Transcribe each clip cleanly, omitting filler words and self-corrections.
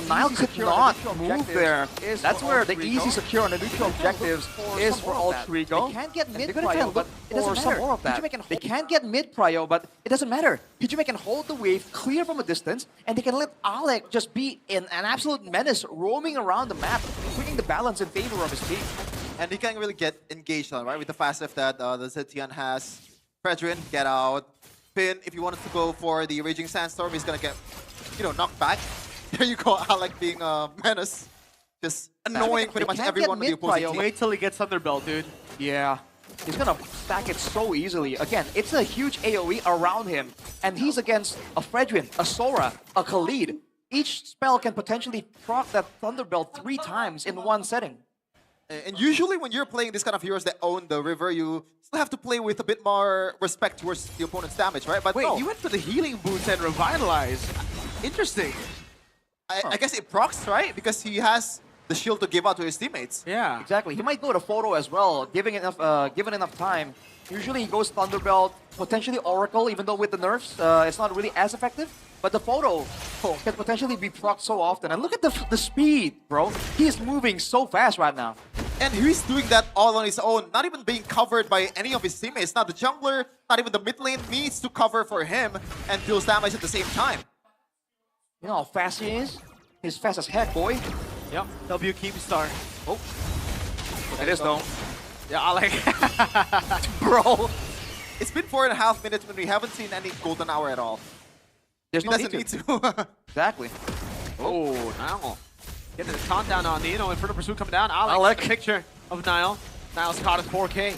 Nile could not move there. That's where the easy secure on the neutral objectives is for Altrigo. They can't get mid They're gonna try prio, and but look it doesn't for some matter. more of that. They can't get mid prio, but it doesn't matter. Hijime can hold the wave clear from a distance, and they can let Alec just be in an absolute menace roaming around the map, bringing the balance in favor of his team. And he can't really get engaged on, right? With the fast lift that the Zetian has. Fredrin, get out. Finn, if you wanted to go for the Raging Sandstorm, he's gonna get, knocked back. There you go, Alec being a menace. Just annoying pretty much everyone on the opposing team. Wait till he gets Thunderbelt, dude. Yeah. He's gonna stack it so easily. Again, it's a huge AoE around him, and he's against a Fredrin, a Sora, a Khalid. Each spell can potentially proc that Thunderbelt 3 times in one setting. And usually when you're playing this kind of heroes that own the river, you still have to play with a bit more respect towards the opponent's damage, right? But Wait, no. you went for the healing boots and revitalize. Interesting. I guess it procs, right? Because he has the shield to give out to his teammates. Yeah. Exactly. He might go to photo as well, given enough time. Usually he goes Thunderbelt, potentially Oracle, even though with the nerfs, it's not really as effective. But the photo can potentially be procced so often. And look at the speed, bro. He is moving so fast right now. And he's doing that all on his own, not even being covered by any of his teammates. Not the jungler, not even the mid lane needs to cover for him and deals damage at the same time. You know how fast he is? He's fast as heck, boy. Yep. W Keemstar. Oh. It is though. Yeah, I like. Bro, it's been 4.5 minutes when we haven't seen any golden hour at all. There's He no doesn't need need to. to. Exactly. Oh, Nile. Getting the taunt down on Nino. Inferno Pursuit coming down. Alec. Alec. Picture of Nile. Nile's caught at 4K.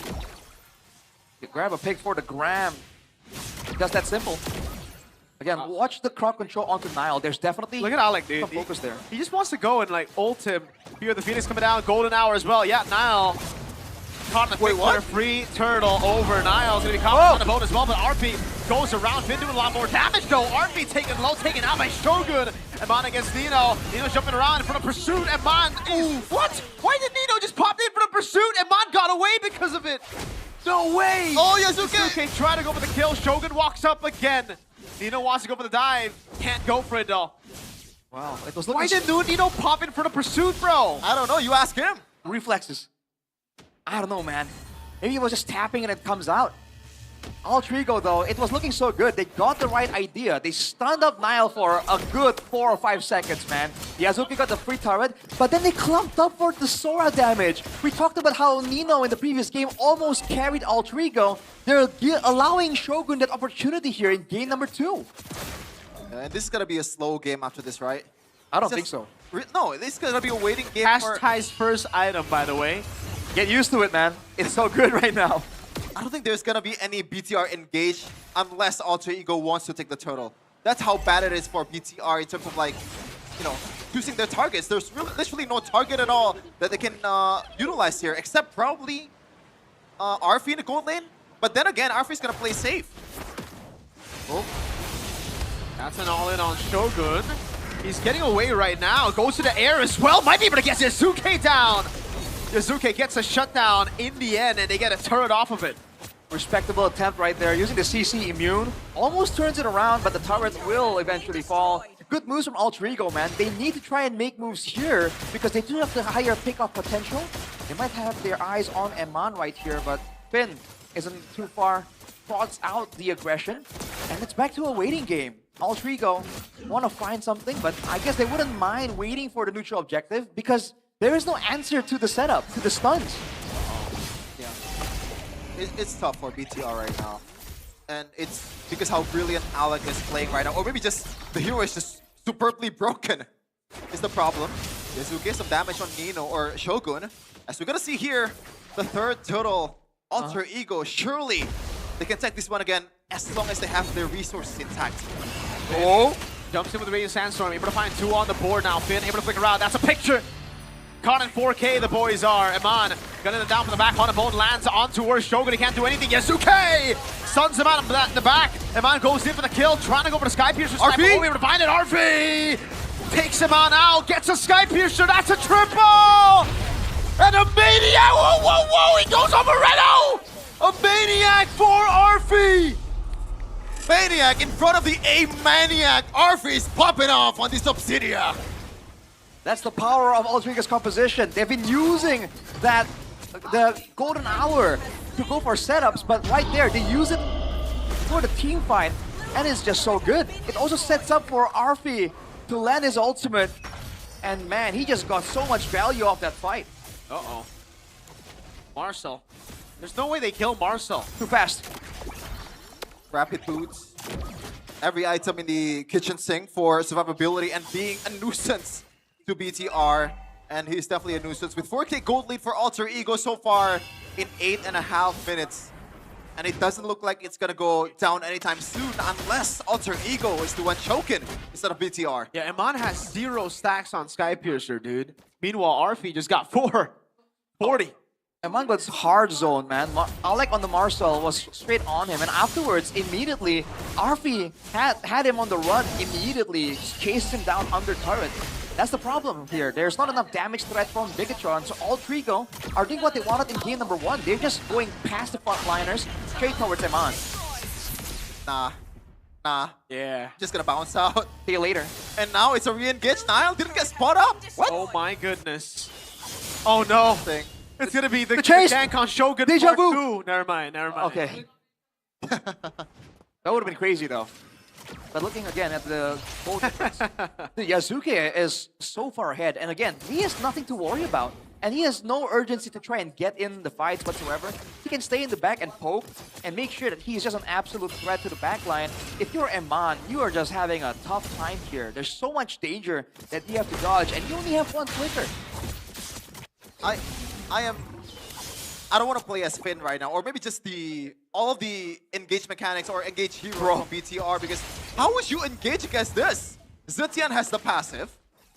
You grab a pick for the gram. Just that simple. Again, watch the crowd control onto Nile. There's definitely Look at Alec, dude. some focus there. He just wants to go and like ult him. Here the Phoenix coming down. Golden hour as well. Yeah, Nile. Caught in the what? free turtle over. Nile's gonna be caught on the boat as well, but RP goes around. Finn doing a lot more damage though. RP taken low, taken out by Shogun. Eman against Nino. Nino jumping around in front of Pursuit. Eman is what? Why did Nino just pop in front of Pursuit? Eman got away because of it. No way! Oh, Yasuke! Yasuke trying to go for the kill. Shogun walks up again. Nino wants to go for the dive. Can't go for it though. Wow. It was Why looking did Nino pop in front of Pursuit, bro? I don't know, you ask him. reflexes. I don't know, man. Maybe it was just tapping and it comes out. Altrigo, though, it was looking so good. They got the right idea. They stunned up Nile for a good 4 or 5 seconds, man. Yasuki got the free turret, but then they clumped up for the Sora damage. We talked about how Nino in the previous game almost carried Altrigo. They're allowing Shogun that opportunity here in game number 2. And this is gonna be a slow game after this, right? I don't It's think just- so. No, this is gonna be a waiting game for... Ty's first item, by the way. Get used to it, man. It's so good right now. I don't think there's gonna be any BTR engaged unless Alter Ego wants to take the turtle. That's how bad it is for BTR in terms of like, you know, choosing their targets. There's really, literally no target at all that they can utilize here, except probably Arfi in the gold lane. But then again, Arfi's gonna play safe. Oh. That's an all-in on Shogun. He's getting away right now. Goes to the air as well. Might be able to get Yasuke down. Yasuke gets a shutdown in the end, and they get a turret off of it. Respectable attempt right there, using the CC immune. Almost turns it around, but the turret will eventually fall. Good moves from Alter Ego, man. They need to try and make moves here because they do have the higher pickoff potential. They might have their eyes on Eman right here, but Finn isn't too far. Prods out the aggression, and it's back to a waiting game. Alter Ego want to find something, but I guess they wouldn't mind waiting for the neutral objective because there is no answer to the setup, to the stuns. Yeah. It's tough for BTR right now. And it's because how brilliant Alec is playing right now. Or maybe just the hero is just superbly broken is the problem. Yasuke some damage on Nino or Shogun. As we're gonna see here, the third turtle, Alter Ego, surely they can take this one again as long as they have their resources intact. Oh! Jumps in with the Radiant Sandstorm, able to find 2 on the board now. Finn able to flick around. That's a picture! Caught in 4K, the boys are. Eman gunning them down from the back. On a bone lands onto where Shogun. He can't do anything. Yasuke stuns him out in the back. Eman goes in for the kill, trying to go for the Sky Piercer. RP! Able to find it. RP takes him on out, gets a Sky Piercer. That's a triple! And a Maniac! Whoa, whoa, whoa! He goes over Renault! A Maniac for RP! Maniac in front of the A-Maniac. Arfi is popping off on this Obsidia. That's the power of Ultriga's composition. They've been using the golden hour to go for setups, but right there, they use it for the team fight, and it's just so good. It also sets up for Arfi to land his ultimate, and man, he just got so much value off that fight. Uh-oh. Marcel. There's no way they kill Marcel. Too fast. Rapid boots. Every item in the kitchen sink for survivability and being a nuisance to BTR. And he's definitely a nuisance with 4K gold lead for Alter Ego so far in 8.5 minutes. And it doesn't look like it's gonna go down anytime soon unless Alter Ego is the one choking instead of BTR. Yeah, Iman has 0 stacks on Skypiercer, dude. Meanwhile, Arfi just got 40. Among was hard zone, man. Alec on the Marcel was straight on him, and afterwards, immediately, Arfi had him on the run immediately, chased him down under turret. That's the problem here. There's not enough damage threat from Bigatron, so all Trigo are doing what they wanted in game number 1. They're just going past the frontliners, straight towards Eman. Nah. Yeah. Just gonna bounce out. See you later. And now it's a re-engage. Niall didn't get spot up. What? Oh my goodness. Oh no. Thing. It's gonna be the chase! gank on Shogun Deja part vu! 2. Never mind. Okay. That would have been crazy though. But looking again at the goal difference, the Yasuke is so far ahead, and again, he has nothing to worry about. And he has no urgency to try and get in the fights whatsoever. He can stay in the back and poke and make sure that he's just an absolute threat to the backline. If you're Eman, you are just having a tough time here. There's so much danger that you have to dodge, and you only have one flicker. I don't want to play as Finn right now, or maybe just all of the engage mechanics or engage hero from BTR, because how would you engage against this? Zetian has the passive,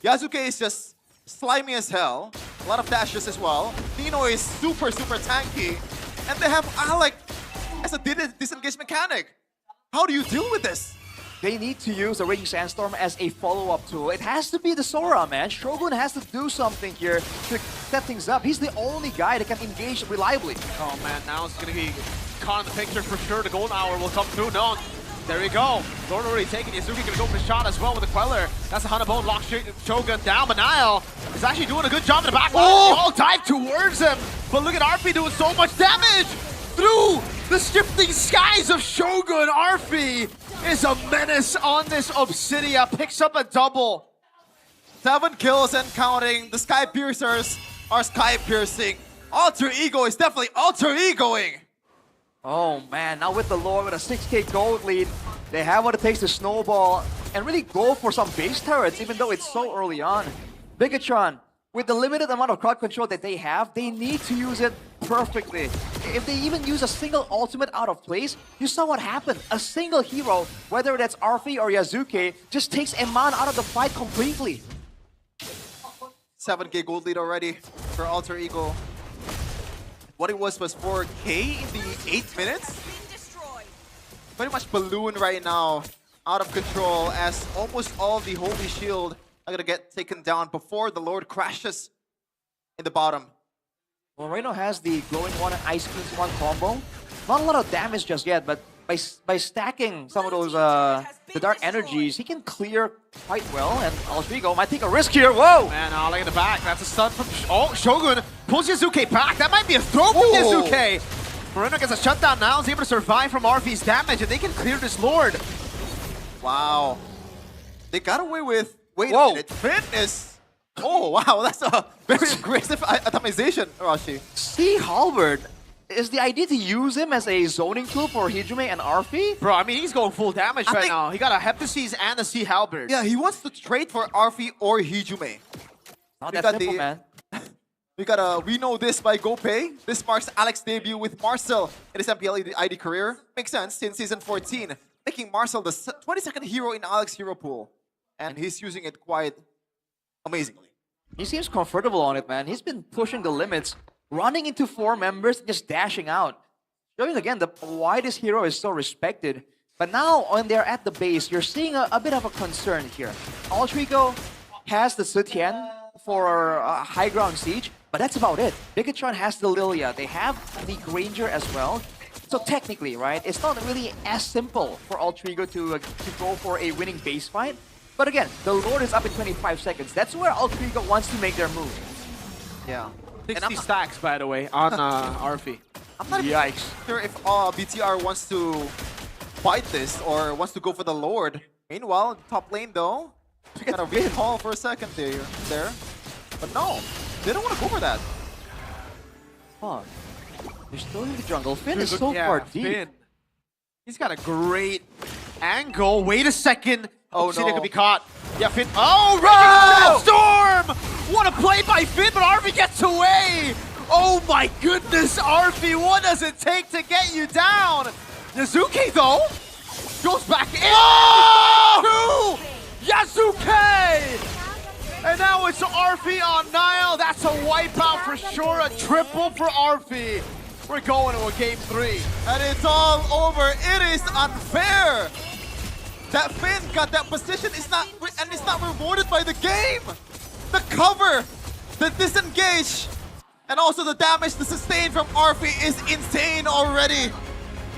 Yasuke is just slimy as hell, a lot of dashes as well, Nino is super tanky, and they have Alec as a disengage mechanic. How do you deal with this? They need to use the Raging Sandstorm as a follow-up tool. It has to be the Sora, man. Shogun has to do something here to set things up. He's the only guy that can engage reliably. Oh man, now it's gonna be caught in the picture for sure. The golden hour will come through. No, there we go. Lord already taken. Yazuki gonna go for the shot as well with the Queller. That's a Hanabone lock Shogun down, but Niall is actually doing a good job in the back. Oh! They all dive towards him, but look at Arfi doing so much damage through the shifting skies of Shogun. Arfi is a menace on this Obsidia, picks up a double. 7 kills and counting. The Sky Piercers are Sky Piercing. Alter Ego is definitely Alter Egoing. Oh man, now with the Lord with a 6k gold lead, they have what it takes to snowball and really go for some base turrets, even though it's so early on. Bigatron, with the limited amount of crowd control that they have, they need to use it perfectly. If they even use a single ultimate out of place, you saw what happened. A single hero, whether that's Arfi or Yasuke, just takes Eman out of the fight completely. 7k gold lead already for Alter Ego. What it was 4k in the 8 minutes. Pretty much balloon right now, out of control, as almost all the Holy Shield are gonna get taken down before the Lord crashes in the bottom. Well, Reno has the Glowing One and Ice Cleanse One combo. Not a lot of damage just yet, but by stacking some of those the dark energies, he can clear quite well, and Altrigo might take a risk here. Whoa! Man, look at the back. That's a stun from Shogun. Pulls Yasuke back. That might be a throw from Yasuke. Moreno gets a shutdown now. He's able to survive from Arfi's damage, and they can clear this Lord. Wow. They got away with... Wait Whoa. a minute. Finn is... Oh, wow. That's a very aggressive atomization, Rashi. See, Halberd, is the idea to use him as a zoning tool for Hijime and Arfi? Bro, I mean, he's going full damage right now. He got a Heptasis and a Sea Halberd. Yeah, he wants to trade for Arfi or Hijime. Not that simple, man. We know this by GoPay. This marks Alex's debut with Marcel in his MPL ID career. Makes sense since Season 14, making Marcel the 22nd hero in Alex's hero pool. And he's using it quite amazingly. He seems comfortable on it, man. He's been pushing the limits, running into 4 members, just dashing out. Showing again why this hero is so respected. But now, when they're at the base, you're seeing a bit of a concern here. Altrigo has the Sutian for high ground siege, but that's about it. Bigatron has the Lilia. They have the Granger as well. So technically, right, it's not really as simple for Altrigo to go for a winning base fight. But again, the Lord is up in 25 seconds. That's where Altrigo wants to make their move. Yeah. 60 stacks, by the way, on Arfi. I'm not even Yikes. sure if BTR wants to fight this or wants to go for the Lord. Meanwhile, top lane though, kind of recall for a second there. But no, they don't want to go for that. Huh. They're still in the jungle. Finn is so far deep. Finn. He's got a great angle. Wait a second. Oh, Obsidian no. could be caught. Yeah, Finn. Oh, right! Storm! What a play by Finn, but Arfi gets away! Oh my goodness, Arfi, what does it take to get you down? Yazuki, though, goes back in. Oh! Yazuki! And now it's Arfi on Nile. That's a wipeout for sure. A triple for Arfi. We're going to a game 3. And it's all over. It is unfair. That Finn got that position is not, and it's not rewarded by the game. The cover, the disengage, and also the damage to sustain from Arfi is insane already.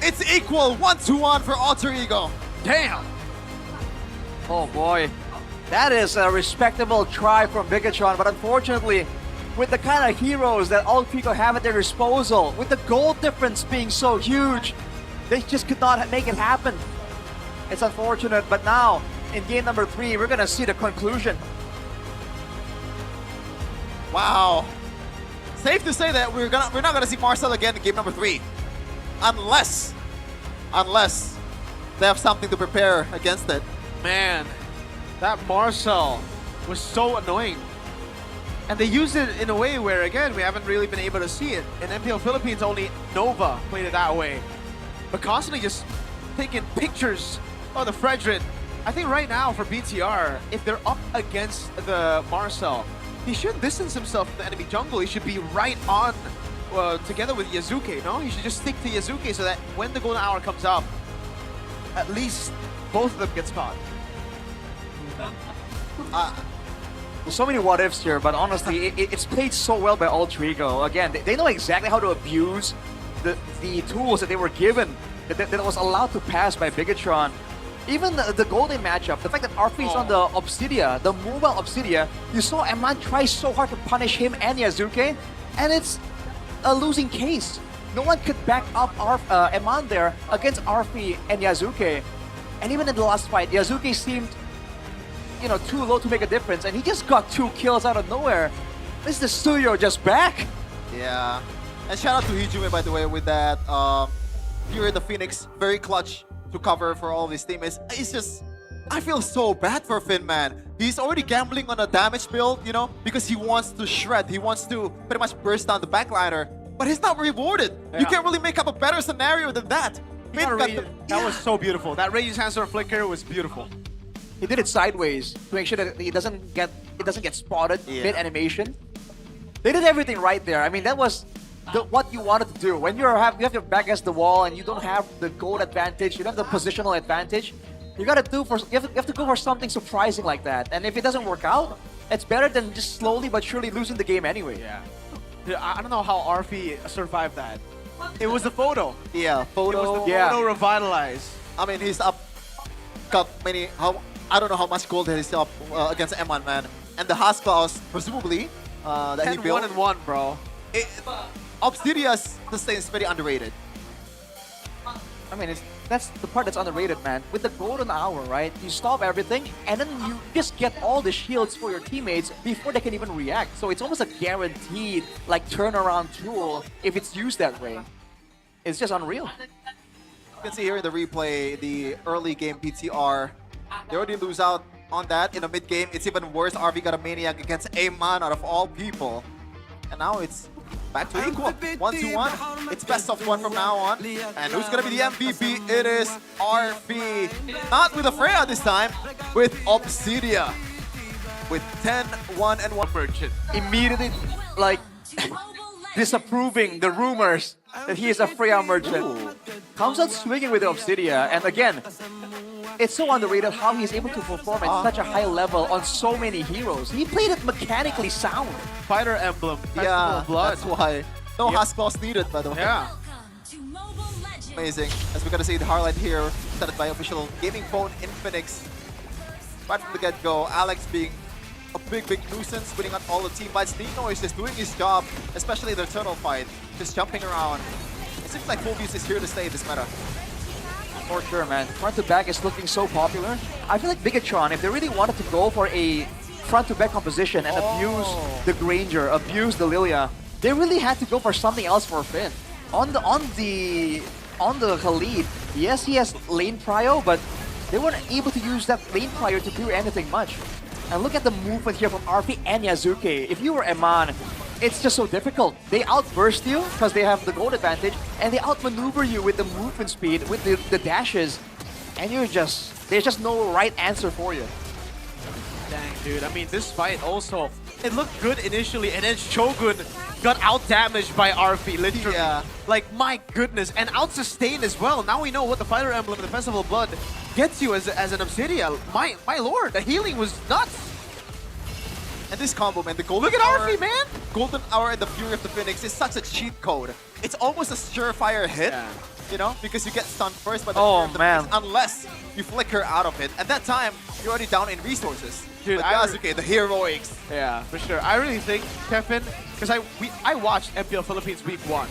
It's equal 1-1 for Alter Ego. Damn. Oh boy. That is a respectable try from Bigatron, but unfortunately, with the kind of heroes that Altrigo have at their disposal, with the gold difference being so huge, they just could not make it happen. It's unfortunate, but now, in game number 3, we're gonna see the conclusion. Wow. Safe to say that we're not gonna see Marcel again in game number 3. Unless they have something to prepare against it. Man, that Marcel was so annoying. And they used it in a way where, again, we haven't really been able to see it. In MPL Philippines, only Nova played it that way. But constantly just taking pictures of the Fredrin. I think right now for BTR, if they're up against the Marcel, he shouldn't distance himself from the enemy jungle. He should be right on together with Yazuki, no? He should just stick to Yazuki so that when the golden hour comes up, at least both of them get caught. So many what ifs here, but honestly, it's played so well by Altrigo. Again, they know exactly how to abuse the tools that they were given, that was allowed to pass by Bigatron. Even the golden matchup, the fact that Arfi is on the Obsidia, the mobile Obsidia, you saw Eman try so hard to punish him and Yazuki, and it's a losing case. No one could back up Eman there against Arfi and Yazuki. And even in the last fight, Yazuki seemed, you know, too low to make a difference, and he just got 2 kills out of nowhere. Is the studio just back? Yeah. And shout out to Hijume, by the way, with that Fury the Phoenix, very clutch to cover for all of his teammates. It's just, I feel so bad for Finn, man. He's already gambling on a damage build, you know, because he wants to shred. He wants to pretty much burst down the backliner, but he's not rewarded. Yeah. You can't really make up a better scenario than that. That was so beautiful. That Rage's Handstorm Flicker was beautiful. He did it sideways to make sure that it doesn't get spotted mid animation. They did everything right there. I mean, that was what you wanted to do. When you have your back against the wall and you don't have the gold advantage, you don't have the positional advantage. You have to go for something surprising like that. And if it doesn't work out, it's better than just slowly but surely losing the game anyway. Yeah. I don't know how Arfi survived that. It was the photo. Yeah, photo. It was the photo revitalized. I mean, he's up, got many, I don't know how much gold he's up against Eman, man. And the Haas clause, presumably, that he built. 10-1-1, bro. Obsidia's sustain is very underrated. I mean, that's the part that's underrated, man. With the golden hour, right? You stop everything, and then you just get all the shields for your teammates before they can even react. So it's almost a guaranteed, like, turnaround tool if it's used that way. It's just unreal. You can see here in the replay, the early game BTR, they already lose out on that. In the mid game, it's even worse. RV got a Maniac against Aman out of all people. And now it's back to equal. 1-1. It's best of 1 from now on. And who's going to be the MVP? It is RV. Not with a Freya this time, with Obsidia. With 10-1-1 merchant. Immediately, like, disapproving the rumors that he is a Freya merchant. Ooh. Comes out swinging with the Obsidia, and again, it's so underrated how he's able to perform at such a high level on so many heroes. He played it mechanically sound. Fighter emblem. Yeah, blood. that's why. No Haas clause needed, by the way. Yeah. Amazing. As we're gonna see the highlight here, set by official gaming phone in Phoenix. right from the get-go. Alex being a big nuisance, winning on all the team fights. Nino is just doing his job, especially the turtle fight, just jumping around. It seems like Phobius is here to stay this meta. For sure, man. Front to back is looking so popular. I feel like Bigatron, if they really wanted to go for a front to back composition and abuse the Granger, abuse the Lilia, they really had to go for something else for Finn. On the Khalid, yes, he has lane prio, but they weren't able to use that lane prio to do anything much. And look at the movement here from RP and Yazuke. If you were Eman, it's just so difficult. They outburst you because they have the gold advantage, and they outmaneuver you with the movement speed, with the dashes, and there's just no right answer for you. Dang, dude. I mean, this fight also, it looked good initially, and then Shogun got out-damaged by RP, literally. Yeah. Like, my goodness. And out-sustained as well. Now we know what the Fighter Emblem, the Festival of Blood, gets you as an Obsidian. My lord, the healing was nuts. And this combo, man, the Golden Look at Hour, RP, man! Golden Hour and the Fury of the Phoenix is such a cheat code. It's almost a surefire hit, you know, because you get stunned first by the Fury of the Phoenix, unless you flicker out of it. At that time, you're already down in resources. Dude, but Yasuke, the heroics. Yeah, for sure. I really think, Kevin, because I watched MPL Philippines week 1.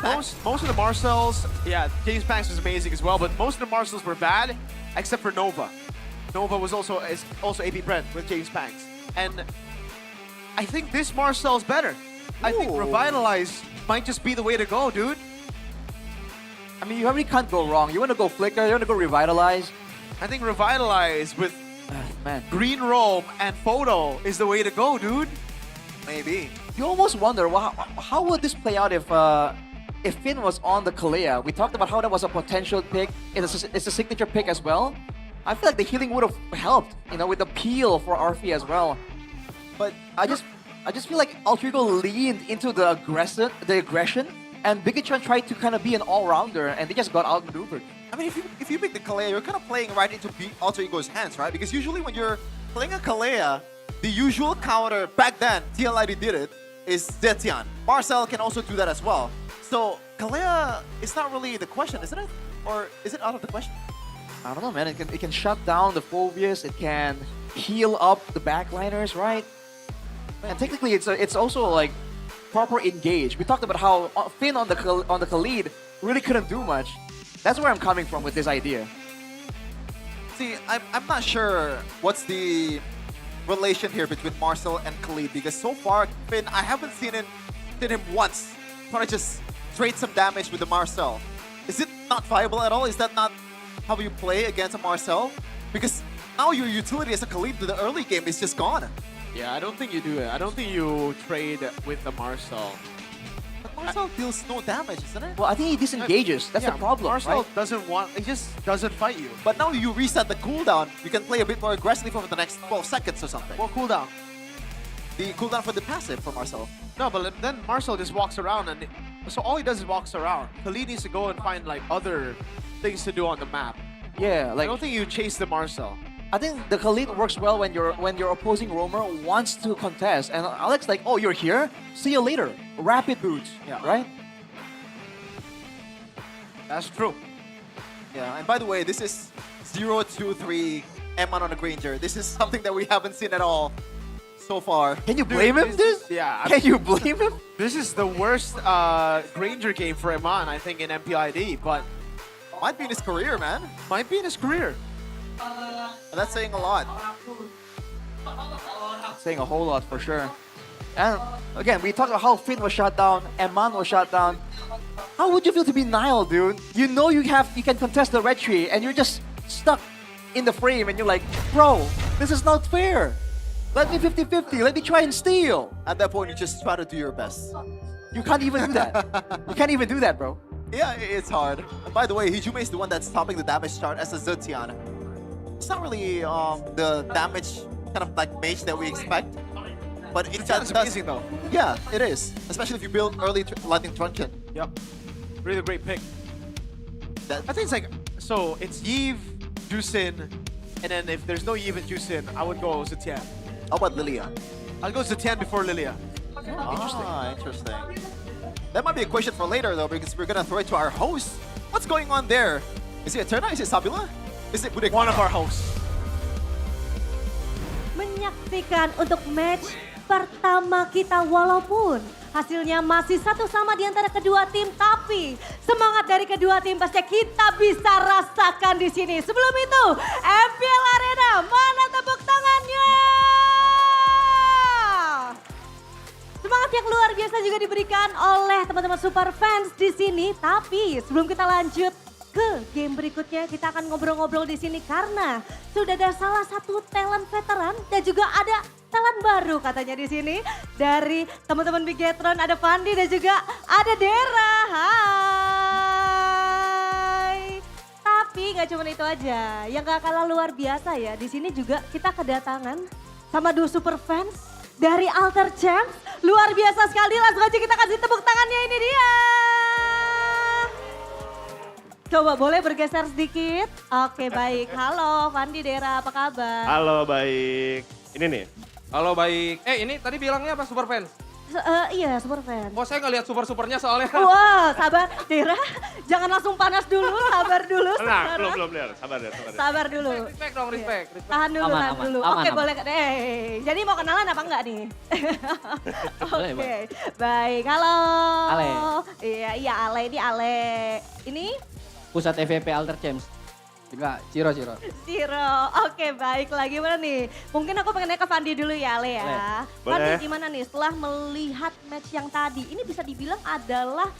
Most of the Marcels, yeah, James Banks was amazing as well, but most of the Marcels were bad, except for Nova. Nova was also AP Brent with James Banks. And I think this Marcel's better. I think Revitalize might just be the way to go, dude. I mean, you really can't go wrong. You want to go Flicker, you want to go Revitalize. I think Revitalize with Man, Green Roam and Photo is the way to go, dude. Maybe. you almost wonder, well, how would this play out if Finn was on the Kalea? We talked about how that was a potential pick. It's a signature pick as well. I feel like the healing would have helped, you know, with the peel for RP as well. But I just feel like Altrigo leaned into the aggression, and Bigatron tried to kind of be an all-rounder, and they just got outmaneuvered. I mean, if you pick the Kalea, you're kind of playing right into Alter Ego's hands, right? Because usually when you're playing a Kalea, the usual counter, back then, TLID did it, is Zetian. Marcel can also do that as well. So, Kalea is not really the question, isn't it? Or is it out of the question? I don't know, man. It can shut down the Phobius. It can heal up the backliners, right? And technically, it's also like proper engage. We talked about how Finn on the Khalid really couldn't do much. That's where I'm coming from with this idea. See, I'm not sure what's the relation here between Marcel and Khalid, because so far, Finn, I haven't seen him once try to just trade some damage with the Marcel. Is it not viable at all? Is that not how you play against a Marcel? Because now your utility as a Khalid to the early game is just gone. Yeah, I don't think you do it. I don't think you trade with the Marcel. But Marcel deals no damage, isn't it? Well, I think he disengages. That's the problem, Marcel right? doesn't want. He just doesn't fight you. But now you reset the cooldown, you can play a bit more aggressively for the next 12 seconds or something. What cooldown? The cooldown for the passive for Marcel. No, but then Marcel just walks around, and so all he does is walks around. Khalid needs to go and find like other things to do on the map. Yeah, I like don't think you chase the Marcel. I think the Khalid works well when your opposing roamer wants to contest, and Alex like, oh, you're here? See you later. Rapid boots, Yeah. right? That's true. Yeah, and by the way, this is 0-2-3 M1 on the Granger. This is something that we haven't seen at all so far. Can you blame him, dude? Yeah. Can you blame him? This is the worst Granger game for Eman, I think, in MPL ID, but Might be in his career, man. might be in his career. And that's saying a lot. Saying a whole lot for sure. And again, we talked about how Finn was shut down, Eman was shut down. How would you feel to be Nile, dude? You know you can contest the red tree, and you're just stuck in the frame, and you're like, bro, this is not fair. Let me 50-50. Let me try and steal. At that point, you just try to do your best. You can't even do that. You can't even do that, bro. Yeah, it's hard. And by the way, Hijume is the one that's topping the damage chart as a Zetian. It's not really the damage kind of like mage that we expect. But it That's amazing though. Yeah, it is. Especially if you build early Lightning Truncheon. Yep. Really great pick. That, I think it's like, so it's Yves, Jusin, and then if there's no Yves and Jusin, I would go Zetian. how about Lilia? I'll go Zetian before Lilia. Interesting. That might be a question for later though, because we're gonna throw it to our host. What's going on there? Is it Eterna? Is it Sabula? Is it Budek? One of our hosts. menyaksikan untuk match pertama kita walaupun hasilnya masih satu sama di antara kedua tim, tapi semangat dari kedua tim pasti kita bisa rasakan di sini. Sebelum itu, MPL Arena, mana tepuk tangannya? Semangat yang luar biasa juga diberikan oleh teman-teman super fans di sini. Tapi sebelum kita lanjut ke game berikutnya, kita akan ngobrol-ngobrol di sini karena sudah ada salah satu talent veteran dan juga ada talent baru katanya di sini dari teman-teman Bigetron. Ada Fandi dan juga ada Dera. Hai. Tapi nggak cuma itu aja, yang gak kalah luar biasa ya. Di sini juga kita kedatangan sama dua super fans dari Alter Champs. Luar biasa sekali, langsung aja kita kasih tepuk tangannya, ini dia. Coba boleh bergeser sedikit? Oke baik, halo Fandi, Dera, apa kabar? Halo, baik. Ini nih. Halo baik. Ini tadi bilangnya apa super fans? Iya super fans. Kok saya nggak lihat super-supernya soalnya. Wah sabar, Dera jangan langsung panas dulu, sabar dulu. Nah, saudara. belum, Der. Sabar, Der. Sabar dulu. Respect dong, respect. Tahan dulu, Aman, tahan aman, dulu. aman, Oke aman. boleh, jadi mau kenalan apa enggak nih? Boleh, Oke, baik, halo. Ale. Iya Ale, ini Ale. Ini? Pusat EVP Alter Champs. Enggak, Ciro. Zero. Oke baik, lagi gimana nih? Mungkin aku pengen nanya ke Fandi dulu ya Ale ya. Boleh. Fandi gimana nih setelah melihat match yang tadi? Ini bisa dibilang adalah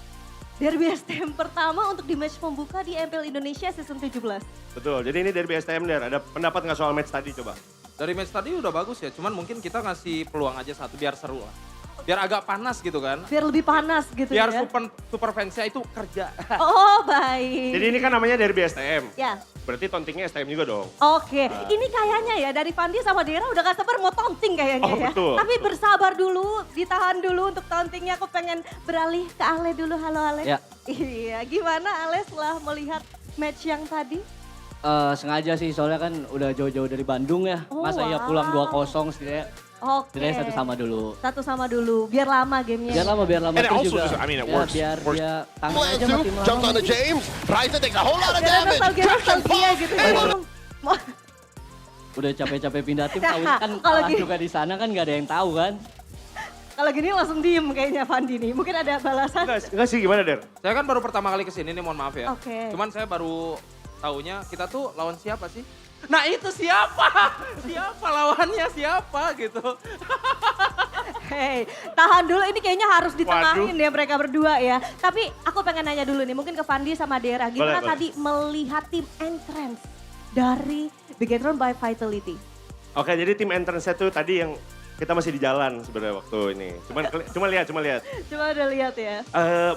derby STM pertama untuk di match pembuka di MPL Indonesia season 17. Betul, jadi ini dari BSTM, Der. Ada pendapat nggak soal match tadi, coba? Dari match tadi udah bagus ya, cuman mungkin kita ngasih peluang aja satu biar seru lah. Biar agak panas gitu kan. Biar lebih panas gitu Biar ya. super fansnya itu kerja. Oh baik. Jadi ini kan namanya dari BSTM. Ya. Berarti tauntingnya STM juga dong. Oke, ini kayaknya ya dari Fandi sama Dera udah gak sabar mau taunting kayaknya Oh, ya. betul. Tapi bersabar dulu, ditahan dulu untuk tauntingnya. Aku pengen beralih ke Ale dulu. Halo Ale. Ya. Iya, gimana Ale setelah melihat match yang tadi? Sengaja sih, soalnya kan udah jauh-jauh dari Bandung ya. Oh, Masa iya wow. pulang 2-0 setidaknya. Oke. Setidaknya satu sama dulu. Satu sama dulu, biar lama gamenya. Biar lama And it terus also juga. just- I mean, it ya, works. biar Works. dia tangan aja Two makin jumps lama. onto James. Ryzen takes a whole lot of Biar damage. nostalgia gitu. Udah capek-capek pindah tim, Nah, tahu kan kalau kalah gini- juga di sana kan gak ada yang tahu kan. Kalau gini langsung diem kayaknya Fandi nih. Mungkin ada balasan. Enggak sih, gimana, Der? Saya kan baru pertama kali kesini nih, mohon maaf ya. Oke. Cuman saya baru taunya kita tuh lawan siapa sih? Nah itu siapa? Siapa lawannya siapa gitu. Hei, tahan dulu, ini kayaknya harus ditengahin ya mereka berdua ya. Tapi aku pengen nanya dulu nih, mungkin ke Fandi sama Dera. Gimana Boleh. tadi melihat tim entrance dari Bigetron by Vitality? Oke, jadi tim entrance-nya tuh tadi yang kita masih di jalan sebenarnya waktu ini. Cuma lihat. Coba udah lihat ya.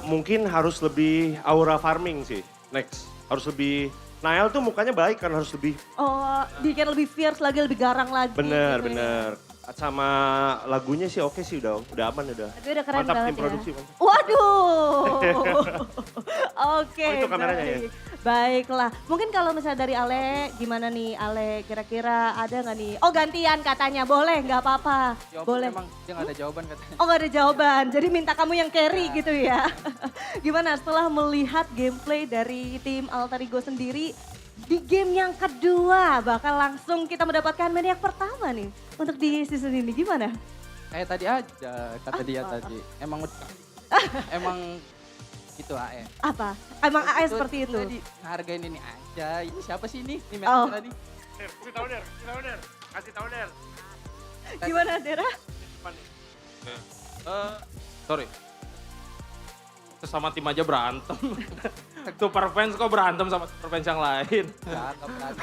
Mungkin harus lebih aura farming sih. Next, harus lebih. Nael tuh mukanya baik kan, harus lebih. Oh, bikin lebih fierce lagi, lebih garang lagi. Bener, gitu ya. bener. Sama lagunya sih oke sih, udah aman udah. Tapi udah keren Mantap banget tim ya. produksi. Mantap. Waduh. Oke. Oh, itu kameranya ya? baik. Baiklah. Mungkin kalau misalnya dari Ale, gimana nih Ale? Kira-kira ada nggak nih? Oh gantian katanya, boleh nggak apa-apa. Boleh. Emang dia gak ada jawaban katanya. Oh gak ada jawaban, jadi minta kamu yang carry gitu ya. Gimana setelah melihat gameplay dari tim Alter Ego sendiri di game yang kedua, bakal langsung kita mendapatkan maniak pertama nih untuk di season ini, gimana? Kayak tadi aja kata dia tadi. Emang gitu AE. Apa? Emang AE Itu- seperti itu? Tadi ngehargain ini aja. Ini siapa sih ini? Ini Oh. match tadi. Kasih tahu, Der. Kasih tahu, Der. Gimana Dera? Sorry. Sesama tim aja berantem. Super fans kok berantem sama super fans yang lain. Enggak berani.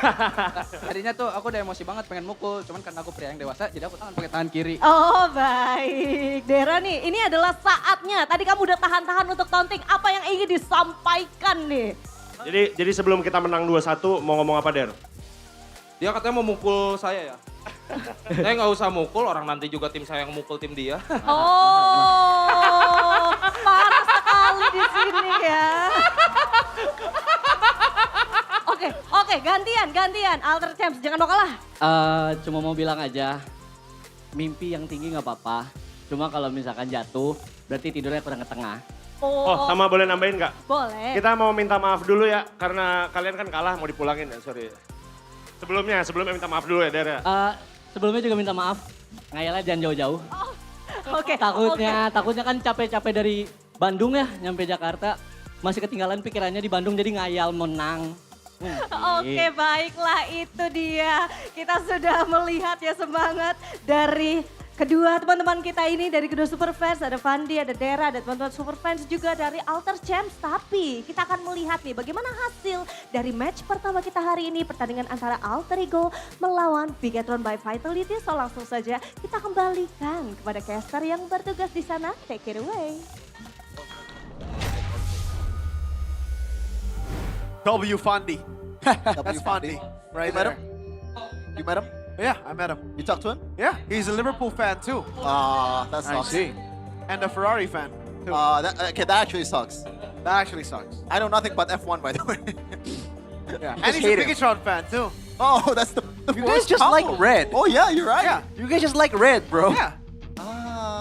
Tadinya tuh aku udah emosi banget pengen mukul. Cuman karena aku pria yang dewasa jadi aku pakai tangan kiri. Oh baik, Dera nih, ini adalah saatnya. Tadi kamu udah tahan-tahan untuk taunting, apa yang ingin disampaikan nih? Jadi sebelum kita menang 2-1 mau ngomong apa, Der? Dia katanya mau mukul saya ya. Saya nggak usah mukul, orang nanti juga tim saya yang mukul tim dia. Oh, parah sekali di sini ya. Oke, gantian. Alter Champs, jangan mau kalah. Cuma mau bilang aja, mimpi yang tinggi gak apa-apa. Cuma kalau misalkan jatuh, berarti tidurnya kurang ke tengah. Oh, sama boleh nambahin nggak? Boleh. Kita mau minta maaf dulu ya, karena kalian kan kalah mau dipulangin ya, sorry. Sebelumnya minta maaf dulu ya, Der ya. sebelumnya juga minta maaf. Ngayalnya jangan jauh-jauh. Oke. Takutnya kan capek-capek dari Bandung ya, nyampe Jakarta. Masih ketinggalan pikirannya di Bandung jadi ngayal menang. Oke, baiklah itu dia. Kita sudah melihat ya semangat dari kedua teman-teman kita ini, dari kedua super fans. Ada Fandi, ada Dera, ada teman-teman super fans juga dari Alter Champs. Tapi kita akan melihat nih bagaimana hasil dari match pertama kita hari ini. Pertandingan antara Alter Ego melawan Bigatron by Vitality. So langsung saja kita kembalikan kepada caster yang bertugas di sana. Take it away. W Fundy. That's Fundy. Right You met there. him? You met him? Yeah, I met him. You talked to him? Yeah, he's a Liverpool fan too. That sucks. And a Ferrari fan too. Okay, that actually sucks. That actually sucks. I know nothing but F1, by the way. Yeah. And he's a hate him. Bigatron fan too. Oh, that's the You guys worst just combo. like red. Oh yeah, you're right. Yeah. You guys just like red, bro. Yeah.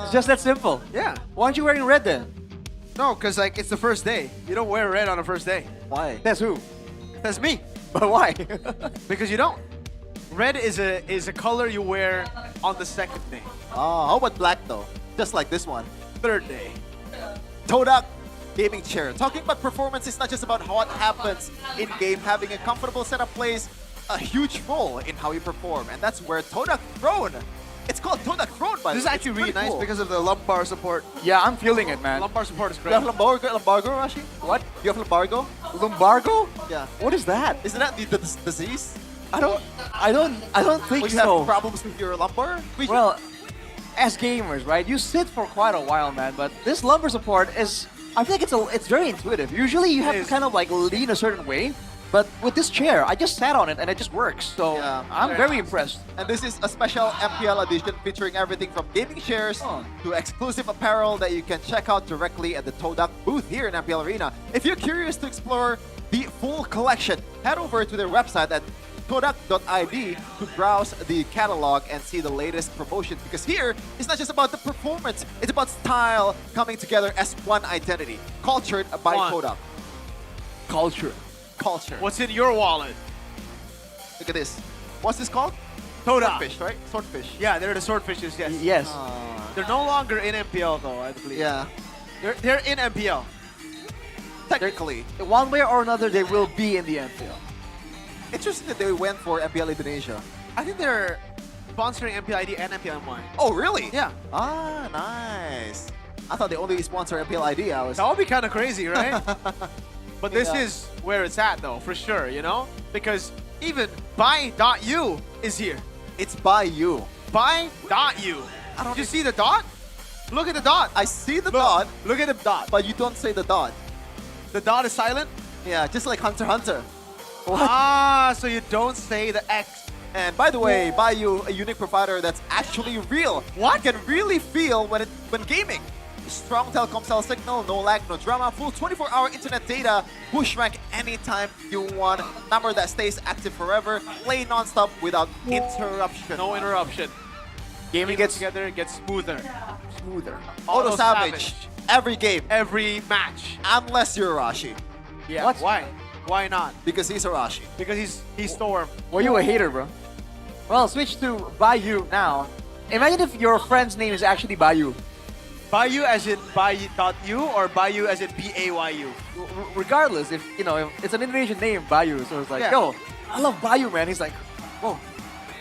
It's just that simple. Yeah. Why aren't you wearing red then? No, because like it's the first day. You don't wear red on the first day. Why? That's who. That's me. But why? Because you don't. Red is a color you wear on the second day. Oh, how about black though? Just like this one. Third day. Todak gaming chair. Talking about performance is not just about what happens in game. Having a comfortable setup plays a huge role in how you perform, and that's where Todak Throne. It's called Todak Throne, by the This is way. actually It's really pretty nice cool. because of the lumbar support. Yeah, I'm feeling it, man. Lumbar support is You great. have lumbago, Rashi? What? You have lumbago? Lumbargo? Yeah. What is that? Isn't that the disease? I don't think When you have so. problems with your lumbar? Well, as gamers, right? You sit for quite a while, man. But this lumbar support is, I think it's very intuitive. Usually you have It to is. kind of like lean a certain way, but with this chair, I just sat on it and it just works. So Yeah. I'm very impressed. And this is a special MPL edition featuring everything from gaming chairs to exclusive apparel that you can check out directly at the Todak booth here in MPL Arena. If you're curious to explore the full collection, head over to their website at todak.id to browse the catalog and see the latest promotions. Because here, it's not just about the performance, it's about style coming together as one identity. Cultured by One. Todak. Culture. Culture. What's in your wallet? Look at this. What's this called? Todak. Swordfish, right? Swordfish. Yeah, they're the swordfishes, yes. Yes. They're no longer in MPL though, I believe. Yeah. They're in MPL. Technically. One way or another, they will be in the MPL. Interesting that they went for MPL Indonesia. I think they're sponsoring MPL ID and MPL MY. Oh, really? Yeah. Ah, nice. I thought they only sponsor MPL ID. I was. That would be kind of crazy, right? But this Yeah. is where it's at though, for sure, you know? Because even buy.u is here. It's by you. Buy.u. Did you see the dot? Look at the dot. I see the Look, dot, Look at the dot. but you don't say the dot. The dot is silent? Yeah, just like Hunter x Hunter. Ah, so you don't say the X. And by the way, by you, a unique provider that's actually real. What? You can really feel when gaming. Strong telecom cell signal, no lag, no drama, full 24-hour internet data, push rank anytime you want, number that stays active forever, play non-stop without interruption. No interruption. Gaming Gets gets together, it gets smoother. smoother. Auto Savage. Every game. Every match. Unless you're Arashi. Yeah. What? Why? Why not? Because he's Arashi. Because he's Storm. Were you a hater, bro? Well, switch to Bayou now. Imagine if your friend's name is actually Bayou. Bayou as in Bayou.u or Bayou as in BAYU? Regardless, if it's an Indonesian name, Bayou. So it's like, Yeah. yo, I love Bayou, man. He's like, whoa,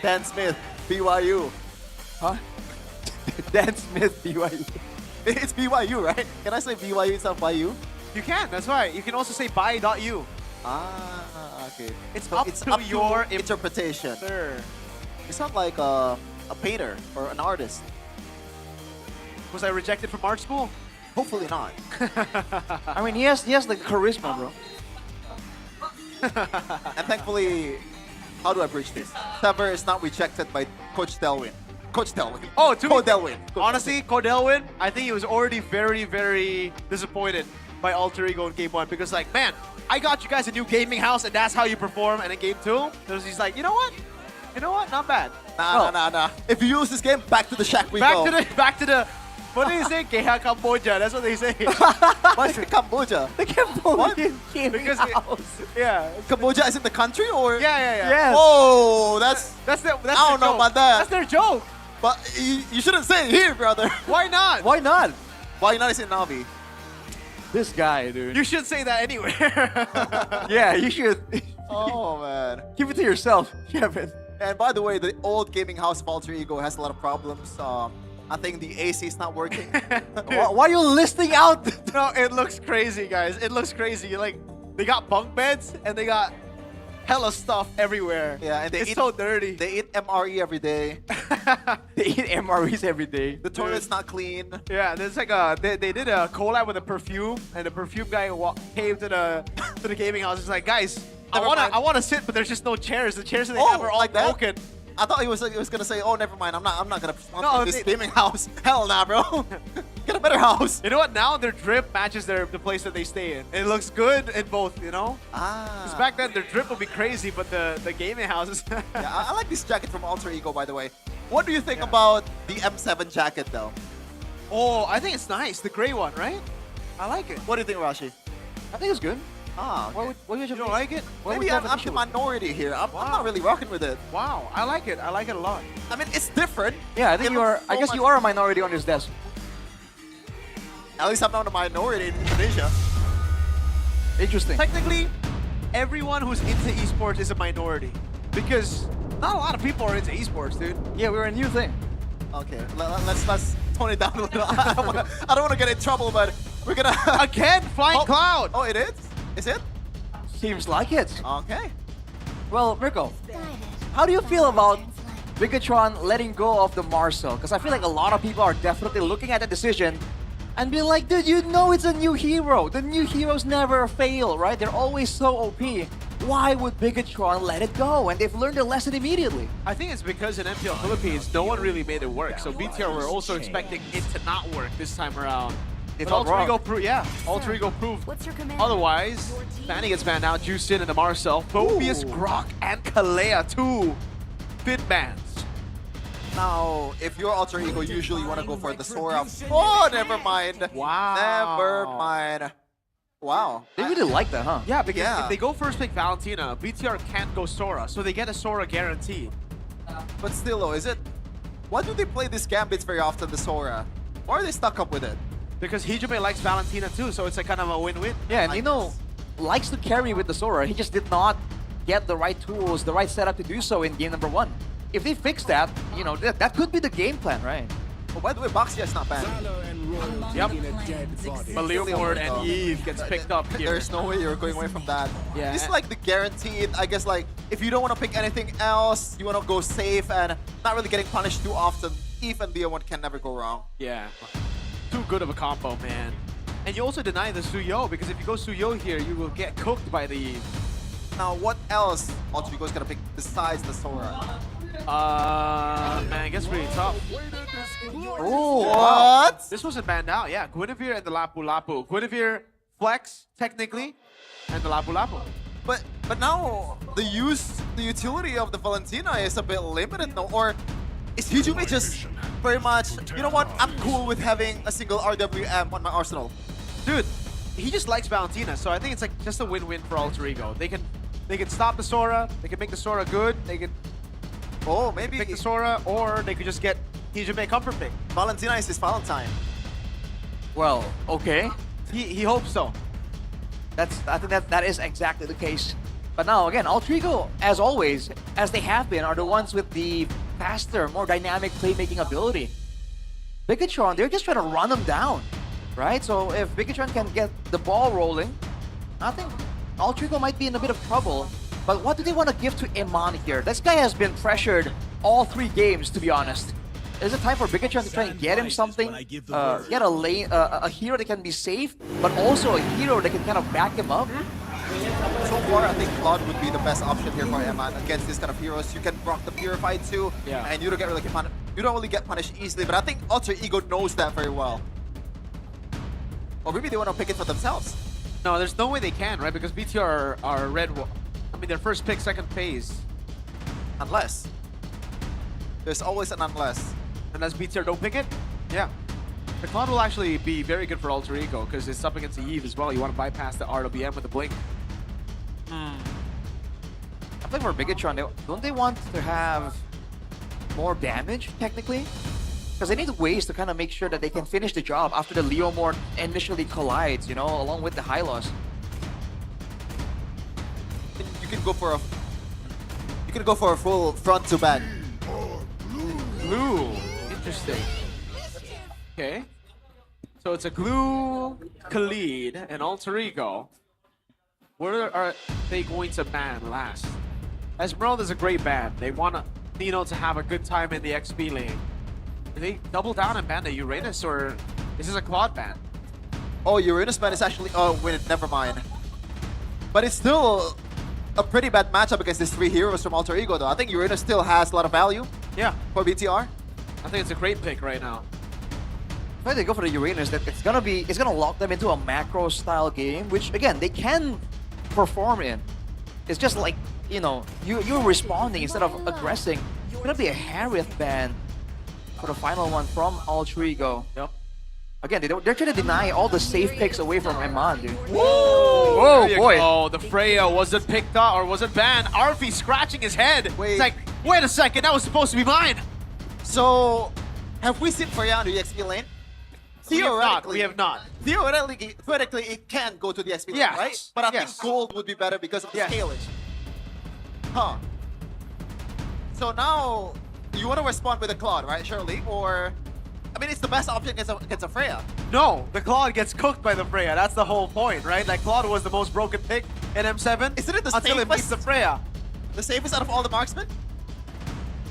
Dan Smith, BYU. huh? Dan Smith, BYU. It's BYU, right? Can I say BYU instead of Bayou? You can, that's right. You can also say buy.u. Ah, okay. It's up to your interpretation. Sir. It's not like a painter or an artist. Was I rejected from art school? Hopefully not. I mean, he has like charisma, bro. And thankfully, how do I bridge this? Sever is not rejected by Coach Delwin. Coach Delwin. Oh, to Coach Delwin. Honestly, Codelwin, I think he was already very, very disappointed by Alter Ego in Game 1 because like, man, I got you guys a new gaming house and that's how you perform. And in Game 2, he's like, you know what? You know what? Not bad. Nah. If you use this game, back to the shack we go. Back to the What do you say? Keha Cambodia. That's what they say. Why is it Cambodia? The Cambodian gaming Because house. yeah. Cambodia is in the country or? Yeah. Yes. Oh, that's That's I don't their know joke. about that. That's their joke. But you shouldn't say it here, brother. Why not? Why not? Why not is in Navi? This guy, dude. You should say that anywhere. Yeah, you should Oh man. keep it to yourself, Kevin. And by the way, the old gaming house of Alter Ego has a lot of problems. I think the AC is not working. Why are you listing out? No, it looks crazy, guys. It looks crazy. Like, they got bunk beds and they got hella stuff everywhere. Yeah, and it's so dirty. They eat MRE every day. They eat MREs every day. The toilet's not clean. Yeah, there's like they did a collab with a perfume, and the perfume guy came to the gaming house. He's like, guys, Never mind. I wanna sit, but there's just no chairs. The chairs that they have are all like that? broken. I thought he was gonna say, oh, never mind. I'm not gonna sponsor No, this they- gaming house. Hell nah, bro. Get a better house. You know what? Now their drip matches the place that they stay in. It looks good in both, you know? Ah. Because back then their drip would be crazy, but the gaming houses. Yeah, I like this jacket from Alter Ego, by the way. What do you think about the M7 jacket, though? Oh, I think it's nice. The gray one, right? I like it. What do you think, Rashi? I think it's good. Ah, Why okay. would You don't like it? Maybe I'm the minority here. I'm not really rocking with it. Wow, I like it. I like it a lot. I mean, it's different. Yeah, I think It you are. looks I so guess much- you are a minority on this desk. At least I'm not a minority in Indonesia. Interesting. Technically, everyone who's into esports is a minority. Because not a lot of people are into esports, dude. Yeah, we're a new thing. Okay, let's tone it down a little. I don't want to get in trouble, but we're gonna. Again, Flying Cloud! Oh, it is? Is it? Seems like it. Okay. Well, Mirko, how do you feel about Bigatron letting go of the Marcel? Because I feel like a lot of people are definitely looking at the decision and being like, dude, you know it's a new hero. The new heroes never fail, right? They're always so OP. Why would Bigatron let it go? And they've learned their lesson immediately. I think it's because in MPL Philippines, no one really made it work. So BTR were also expecting it to not work this time around. They But felt Alter Ego wrong. proved, yeah, Alter Ego proved. What's your command? Otherwise, Fanny gets banned out, Juiced in the Marcel, Phobius, Grok, and Kalea, two fit bans. Now, if you're Alter Ego, usually you want to go for the Sora. Oh, never mind. Wow. Never mind. Wow. They really like that, huh? Yeah, because Yeah. if they go first pick Valentina, BTR can't go Sora, so they get a Sora guarantee. But still, though, is it? Why do they play these gambits very often, the Sora? Why are they stuck up with it? Because Hijime likes Valentina too, so it's like kind of a win-win. Yeah, and Nino likes to carry with the Sora. He just did not get the right tools, the right setup to do so in game number 1. If they fix that, you know, that could be the game plan, right? Oh, by the way, Baxia is not banned. Yep. But Leopard and Eve gets picked up here. There's no way you're going away from that. Yeah. This is like the guaranteed, I guess, like, if you don't want to pick anything else, you want to go safe and not really getting punished too often, Eve and Leon can never go wrong. Yeah. Too good of a combo, man. And you also deny the Suyo, because if you go Suyo here, you will get cooked by the Eve. Now, what else Alter Ego is going to pick besides the Sora? Man, it gets pretty tough. Oh, What? This wasn't banned out, yeah. Guinevere and the Lapu Lapu. Guinevere flex, technically, and the Lapu Lapu. But now the utility of the Valentina is a bit limited now. Or is Hijime just very much, you know what, I'm cool with having a single RWM on my arsenal. Dude, he just likes Valentina, so I think it's like just a win-win for Alter Ego. They can stop the Sora, they can make the Sora good, they can Oh, maybe pick the Sora, or they could just get Hijime comfort pick. Valentina is his Valentine. well, okay. He hopes so. I think that is exactly the case. But now, again, Alter Ego, as always, as they have been, are the ones with the faster, more dynamic playmaking ability. Bigatron, they're just trying to run them down, right? So if Bigatron can get the ball rolling, I think Alter Ego might be in a bit of trouble. But what do they want to give to Iman here? This guy has been pressured all 3 games, to be honest. Is it time for Bigatron to try and get him something? Get a lane, a hero that can be safe, but also a hero that can kind of back him up? So far, I think Claude would be the best option here for Eman against this kind of heroes. You can rock the Purify too, Yeah. and you don't really get punished easily. But I think Alter Ego knows that very well. Or maybe they want to pick it for themselves. No, there's no way they can, right? Because BTR are red. I mean, their first pick, second phase. Unless. There's always an unless. Unless BTR don't pick it, yeah. The Cloud will actually be very good for Alter Ego because it's up against the Eve as well. You want to bypass the RWM with the Blink. I think for Bigatron, don't they want to have more damage, technically? Because they need ways to kind of make sure that they can finish the job after the Leomord initially collides, you know, along with the Hylos. You can go for a full front to back. Glue. Interesting. Okay. So it's a Glue, Khalid, and Alter Ego. Where are they going to ban last? Esmeralda is a great ban. They want Nino to have a good time in the XP lane. Do they double down and ban the Uranus, or is this a Claude ban? Oh, Uranus ban is actually... Oh, wait, never mind. But it's still a pretty bad matchup against these 3 heroes from Alter Ego, though. I think Uranus still has a lot of value Yeah, for BTR. I think it's a great pick right now. If they go for the Uranus, that it's gonna lock them into a macro style game, which again they can perform in. It's just like, you know, you're responding instead of aggressing. It's gonna be a Harith ban for the final one from Alter Ego. Yep. Again, they're trying to deny all the safe picks away from Eman, dude. Whoa, boy. Oh, the Freya, was it picked up or was it banned? Arfi scratching his head. Wait. It's like, wait a second, that was supposed to be mine. So, have we seen Freya on the XP lane? We have not. Theoretically, it can go to the XP lane, Yes. right? But I Yes. think gold would be better because of the Yes. scalage. Huh. So now, you want to respond with a Claude, right, Shirley? Or, I mean, it's the best option against a Freya. No, the Claude gets cooked by the Freya. That's the whole point, right? Like, Claude was the most broken pick in M7. Isn't it the until it beats safest? the Freya? The safest out of all the marksmen?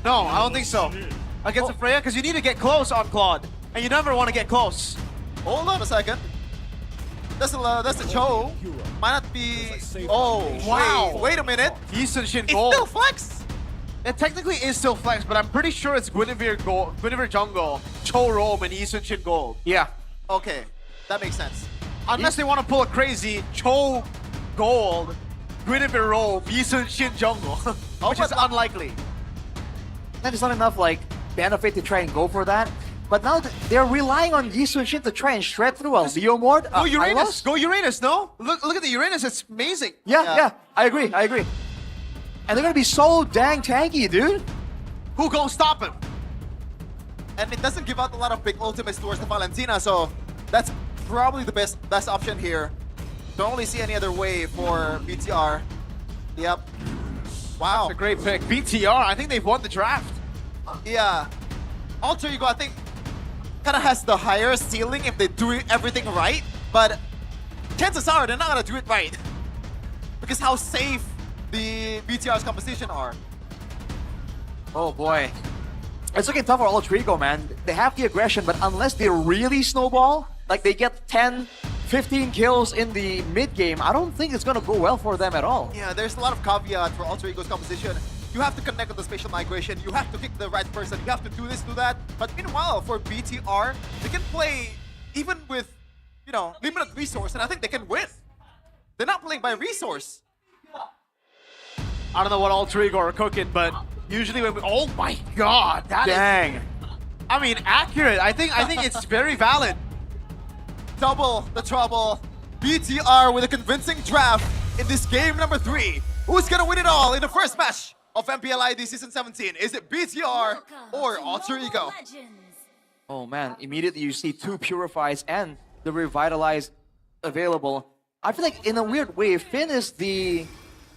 No, I don't think so. Against the Freya, because you need to get close on Claude. And you never want to get close. Hold on a second. That's a Cho. Might not be... Oh, Wow. Wait a minute. Yisun Shin It's Gold. still flex. It technically is still flex, but I'm pretty sure it's Guinevere Gold, Guinevere Jungle, Cho Rome, and Yisun Shin Gold. Yeah. Okay, that makes sense. Unless they want to pull a crazy Cho Gold, Guinevere Rome, Yisun Shin Jungle, which is unlikely. That is not enough like benefit to try and go for that. But now they're relying on Yi Sun-shin to try and shred through a Leomord. Go Uranus! Go Uranus, no? Look at the Uranus, it's amazing. Yeah, I agree. And they're gonna be so dang tanky, dude. Who gonna stop him? And it doesn't give out a lot of big ultimates towards the Valentina, so that's probably the best option here. Don't really see any other way for BTR. Yep. Wow. That's a great pick. BTR, I think they've won the draft. Yeah. Alter Ego, I think, kind of has the higher ceiling if they do everything right, but chances are they're not gonna do it right. Because how safe the BTR's composition are. Oh boy. It's looking tough for Alter Ego, man. They have the aggression, but unless they really snowball, like they get 10, 15 kills in the mid game, I don't think it's gonna go well for them at all. Yeah, there's a lot of caveat for Alter Ego's composition. You have to connect with the spatial migration, you have to kick the right person, you have to do this, do that. But meanwhile, for BTR, they can play even with, you know, limited resource, and I think they can win. They're not playing by resource. I don't know what Alter Ego are cooking, but usually when we... Oh my god, that is... Dang. I mean, accurate. I think it's very valid. Double the trouble. BTR with a convincing draft in this game number 3. Who's gonna win it all in the first match of MPL ID Season 17? Is it BTR or Alter Ego? Oh man, immediately you see 2 Purifies and the Revitalize available. I feel like in a weird way, Finn is the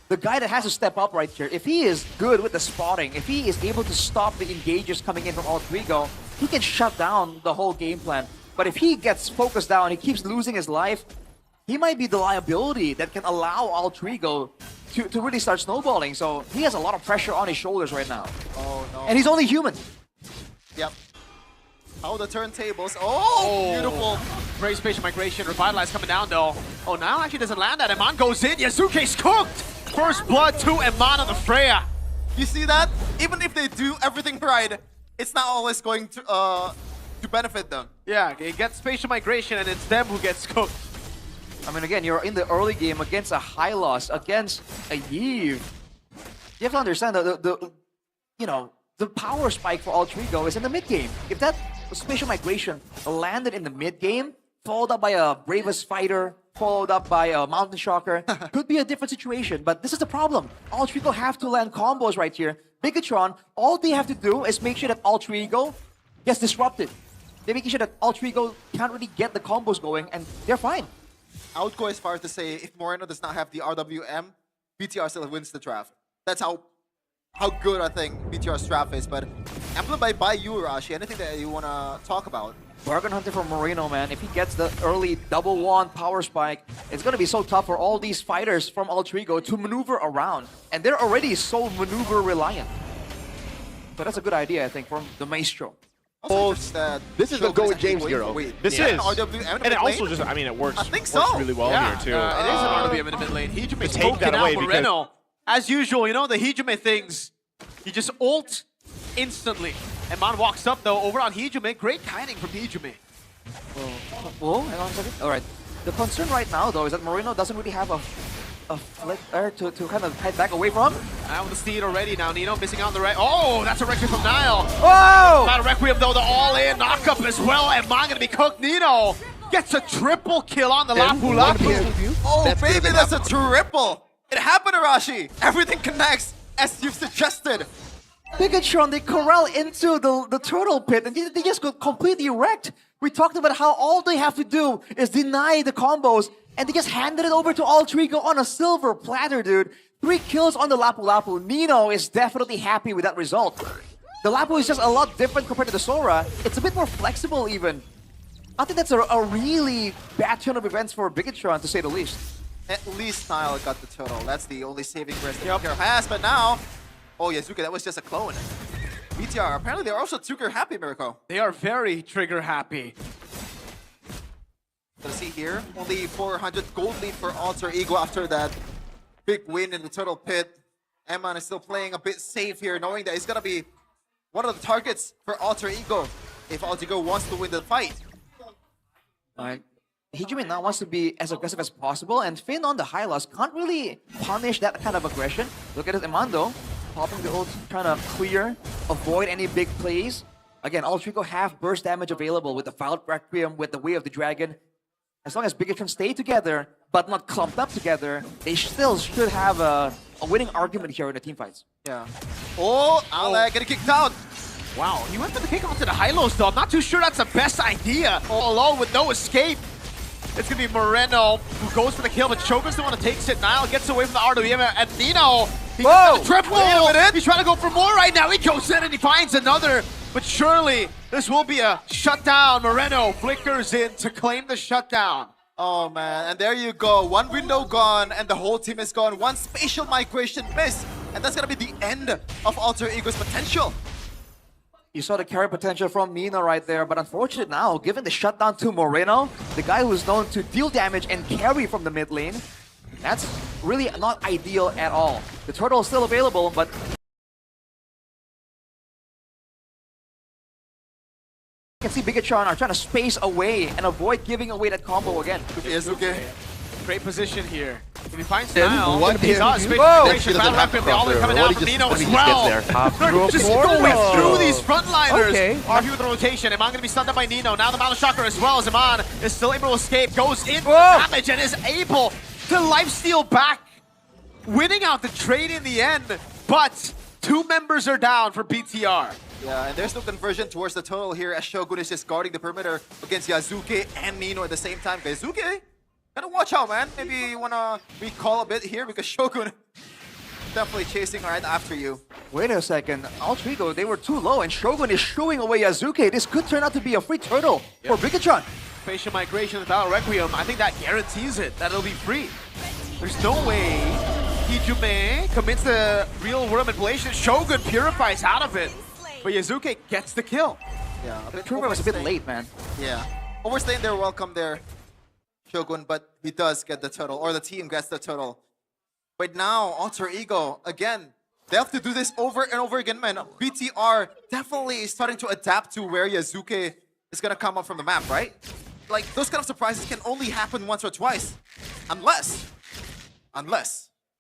guy that has to step up right here. If he is good with the spotting, if he is able to stop the engages coming in from Alter Ego, he can shut down the whole game plan. But if he gets focused down, he keeps losing his life, he might be the liability that can allow Alter Ego to really start snowballing. So he has a lot of pressure on his shoulders right now. Oh no. And he's only human. Yep. Oh, the turntables. Oh, beautiful. Great spatial migration. Revitalize coming down though. Oh, now actually doesn't land that. Eman goes in. Yasuke's cooked. First blood to Eman on the Freya. You see that? Even if they do everything right, it's not always going to benefit them. Yeah, it gets spatial migration and it's them who gets cooked. I mean, again, you're in the early game against a Hylos, against a Yve. You have to understand that the power spike for Alter Ego is in the mid game. If that spatial migration landed in the mid game, followed up by a Bravest Fighter, followed up by a Mountain Shocker. Could be a different situation, but this is the problem. Alter Ego have to land combos right here. Bigatron, all they have to do is make sure that Alter Ego gets disrupted. They're making sure that Alter Ego can't really get the combos going, and they're fine. I would go as far as to say if Moreno does not have the RWM, BTR still wins the draft. That's how good I think BTR's draft is. But amplified by you, Rashi. Anything that you want to talk about? Bargain Hunter for Moreno, man. If he gets the early double wand power spike, it's going to be so tough for all these fighters from Alter Ego to maneuver around. And they're already so maneuver reliant. So that's a good idea, I think, from the Maestro. That This is the go with James hero. This is. RWM And it also just, I mean, it works, I think works so. really well Yeah, here, too. it is an RWM in the mid lane. Hijime take smoking that out away because- Moreno. As usual, you know, the Hijime things, he just ult instantly. And Man walks up, though, over on Hijime. Great kiting from Hijime. Whoa, hang on a second. All right. The concern right now, though, is that Moreno doesn't really have a flick to kind of head back away from. Now with the steed already. Now Nino missing out on the right. Oh, that's a Requiem from Nile. Oh! Not a Requiem, though. The all-in knockup as well. And Man gonna be cooked. Nino gets a triple kill on the Lapu Lapu. Oh, That's baby, gonna that's a triple. It happened, Arashi. Everything connects as you've suggested. Bigatron, they corral into the turtle pit and they just got completely wrecked. We talked about how all they have to do is deny the combos and they just handed it over to Alter Ego on a silver platter, dude. 3 kills on the Lapu Lapu. Nino is definitely happy with that result. The Lapu is just a lot different compared to the Sora. It's a bit more flexible even. I think that's a really bad turn of events for Bigatron, to say the least. At least Nile got the turtle. That's the only saving grace that BTR has. But now, oh, Yazuka, that was just a clone. BTR, apparently they're also trigger happy, Mirko. They are very trigger happy. Let's see here, only 400 gold lead for Alter Ego after that big win in the turtle pit. Eman is still playing a bit safe here, knowing that he's gonna be one of the targets for Alter Ego if Alter Ego wants to win the fight. Hijime now wants to be as aggressive as possible, and Finn on the high loss can't really punish that kind of aggression. Look at it, Emando popping the ult, trying to clear, avoid any big plays. Again, Alter Ego have burst damage available with the Foul Requiem, with the Way of the Dragon. As long as Bigatron stay together, but not clumped up together, they still should have a winning argument here in the team fights. Yeah. Oh, Ale getting kicked out. Wow, he went for the kick onto the high-lows, though. I'm not too sure that's the best idea. All alone with no escape. It's going to be Moreno who goes for the kill, but Shogun's the one who takes it. Nile gets away from the RWM, and Nino, he gets the triple. He's trying to go for more right now. He goes in and he finds another, but surely this will be a shutdown. Moreno flickers in to claim the shutdown. Oh man, and there you go. One window gone, and the whole team is gone. One spatial migration missed, and that's gonna be the end of Alter Ego's potential. You saw the carry potential from Nino right there, but unfortunate now, given the shutdown to Moreno, the guy who's known to deal damage and carry from the mid lane, that's really not ideal at all. The turtle is still available, but you can see Bigatron are trying to space away and avoid giving away that combo again. Yazuki. Great position here. If he finds Nile, What he if does. he Space doesn't migration, have battle to rapid, the all cross coming there? down What from if he Nino just- as when he just well. gets there? They're just going through these frontliners. Okay. RP with the rotation. Iman gonna be stunned up by Nino. Now the Mountain Shocker as well as Iman is still able to escape. Goes in for the damage and is able to lifesteal back. Winning out the trade in the end. But 2 members are down for BTR. Yeah, and there's no conversion towards the turtle here as Shogun is just guarding the perimeter against Yazuki and Nino at the same time. Yazuki, gotta watch out, man. Maybe you wanna recall a bit here because Shogun definitely chasing right after you. Wait a second, Alter Ego, they were too low and Shogun is shooing away Yazuki. This could turn out to be a free turtle for Bigatron. Facial migration without Requiem, I think that guarantees it, that it'll be free. There's no way Hijime commits the real world manipulation. Shogun purifies out of it, but Yazuki gets the kill. Yeah, a The bit turbo was a bit overstaying. late, man. Yeah, overstaying their welcome there, Shogun, but he does get the turtle, or the team gets the turtle. But now, Alter Ego, again, they have to do this over and over again, man. BTR definitely is starting to adapt to where Yazuki is gonna come up from the map, right? Like, those kind of surprises can only happen once or twice. Unless.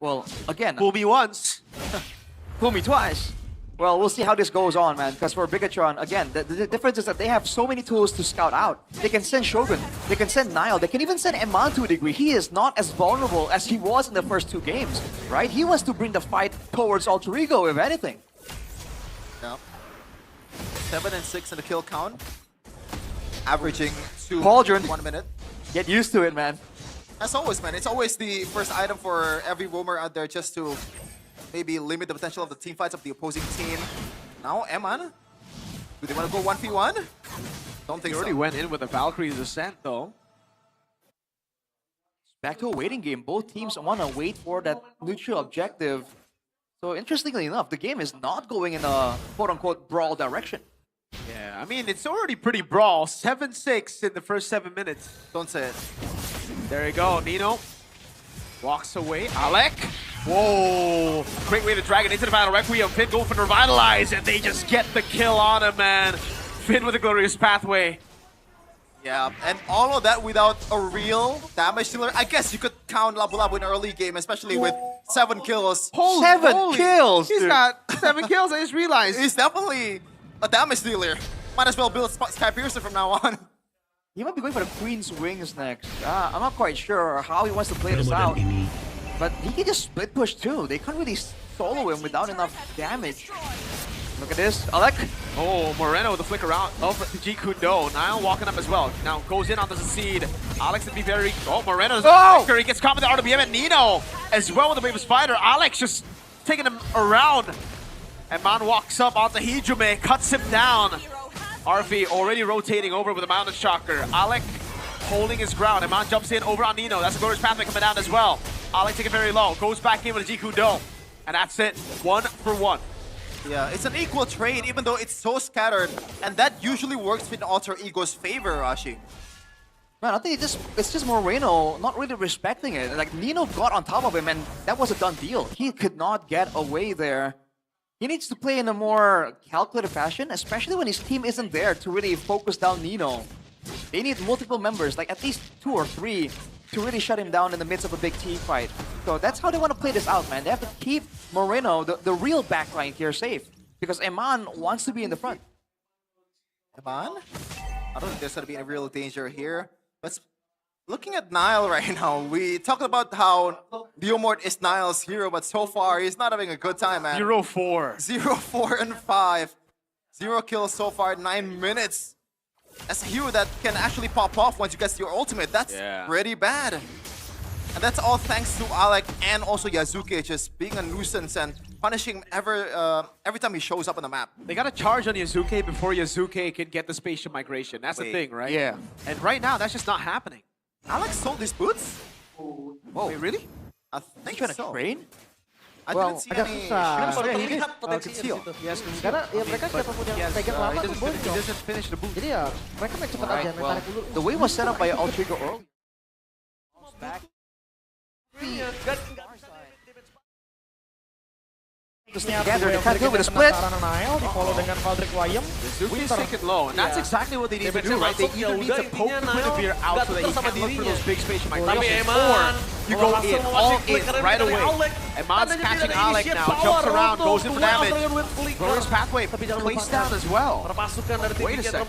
Well, again, Fool me once. fool me twice. Well, we'll see how this goes on, man. Because for Bigatron, again, the difference is that they have so many tools to scout out. They can send Shogun, they can send Nile, they can even send Eman to a degree. He is not as vulnerable as he was in the first 2 games, right? He wants to bring the fight towards Alter Ego, if anything. Yeah. 7 and 6 in the kill count. Averaging 2 Pauldron. 1 minute. Get used to it, man. As always, man, it's always the first item for every roamer out there just to maybe limit the potential of the team fights of the opposing team. Now, Eman, do they want to go 1v1? Don't think He already so. went in with the Valkyrie's Ascent, though. Back to a waiting game. Both teams want to wait for that neutral objective. So interestingly enough, the game is not going in a quote-unquote brawl direction. Yeah, I mean, it's already pretty brawl. 7-6 in the first 7 minutes. Don't say it. There you go, Nino. Walks away. Alec. Whoa. Great way to drag it into the final. Requiem. Finn going for the Revitalize, and they just get the kill on him, man. Finn with a glorious pathway. Yeah, and all of that without a real damage dealer. I guess you could count Labu Labu in early game, especially with 7 kills. Seven kills, He's dude. got 7 kills, I just realized. He's definitely a damage dealer. Might as well build Sky Piercer from now on. He might be going for the Queen's Wings next. I'm not quite sure how he wants to play this out. But he can just split push too. They can't really solo him without enough damage. Look at this, Alec. Oh, Moreno with the flicker out of G Kundo. Nile walking up as well. Now goes in on the seed. Alex to be very. Oh, Moreno's Oh! he gets caught with the RWM, and Nino as well with the Wave of Spider. Alex just taking him around. And Man walks up onto Hijume, cuts him down. Arfi already rotating over with a Mountain Shocker. Alec holding his ground. And Man jumps in over on Nino. That's a glorious pathway coming down as well. Alec taking very low. Goes back in with a G Kundo. And that's it. 1 for 1. Yeah, it's an equal trade, even though it's so scattered. And that usually works in Alter Ego's favor, Rashi. Man, I think it's just Moreno not really respecting it. Like, Nino got on top of him, and that was a done deal. He could not get away there. He needs to play in a more calculated fashion, especially when his team isn't there to really focus down Nino. They need multiple members, like at least 2 or 3, to really shut him down in the midst of a big team fight. So that's how they want to play this out, man. They have to keep Moreno, the real backline here, safe. Because Eman wants to be in the front. Eman? I don't think there's going to be any real danger here. But looking at Nile right now, we talked about how Diomort is Nile's hero, but so far he's not having a good time, man. 0-4. 0-4 and 5. 0 kills so far, 9 minutes. That's a hero that can actually pop off once you get your ultimate. That's pretty bad. And that's all thanks to Alec and also Yazuke just being a nuisance and punishing him every time he shows up on the map. They got to charge on Yazuke before Yazuke can get the spatial migration. That's the thing, right? Yeah. And right now, that's just not happening. Alex sold his boots? Whoa. Wait, really? I He's think trying to so. train? I Well, didn't see agak any... susah melihat potensinya di situ. karena ya mereka siapapun yang pegang lama tuh He boncok. doesn't finish the boot. Jadi ya mereka main cepet aja, main Well, tarik dulu. the way was set up by Alter Ego early. To stay together, they can't go with a split. Nile di follow dengan Valdrick Wayem. Yazuke's taking low, and that's exactly what they need to do, right? They either need to poke the Quinavere out so that he can look for those big spatial migrations, or you go in, all in, right away. And Man's catching Alec now, jumps around, goes in for damage. Glorious pathway placed down as well. Wait a second.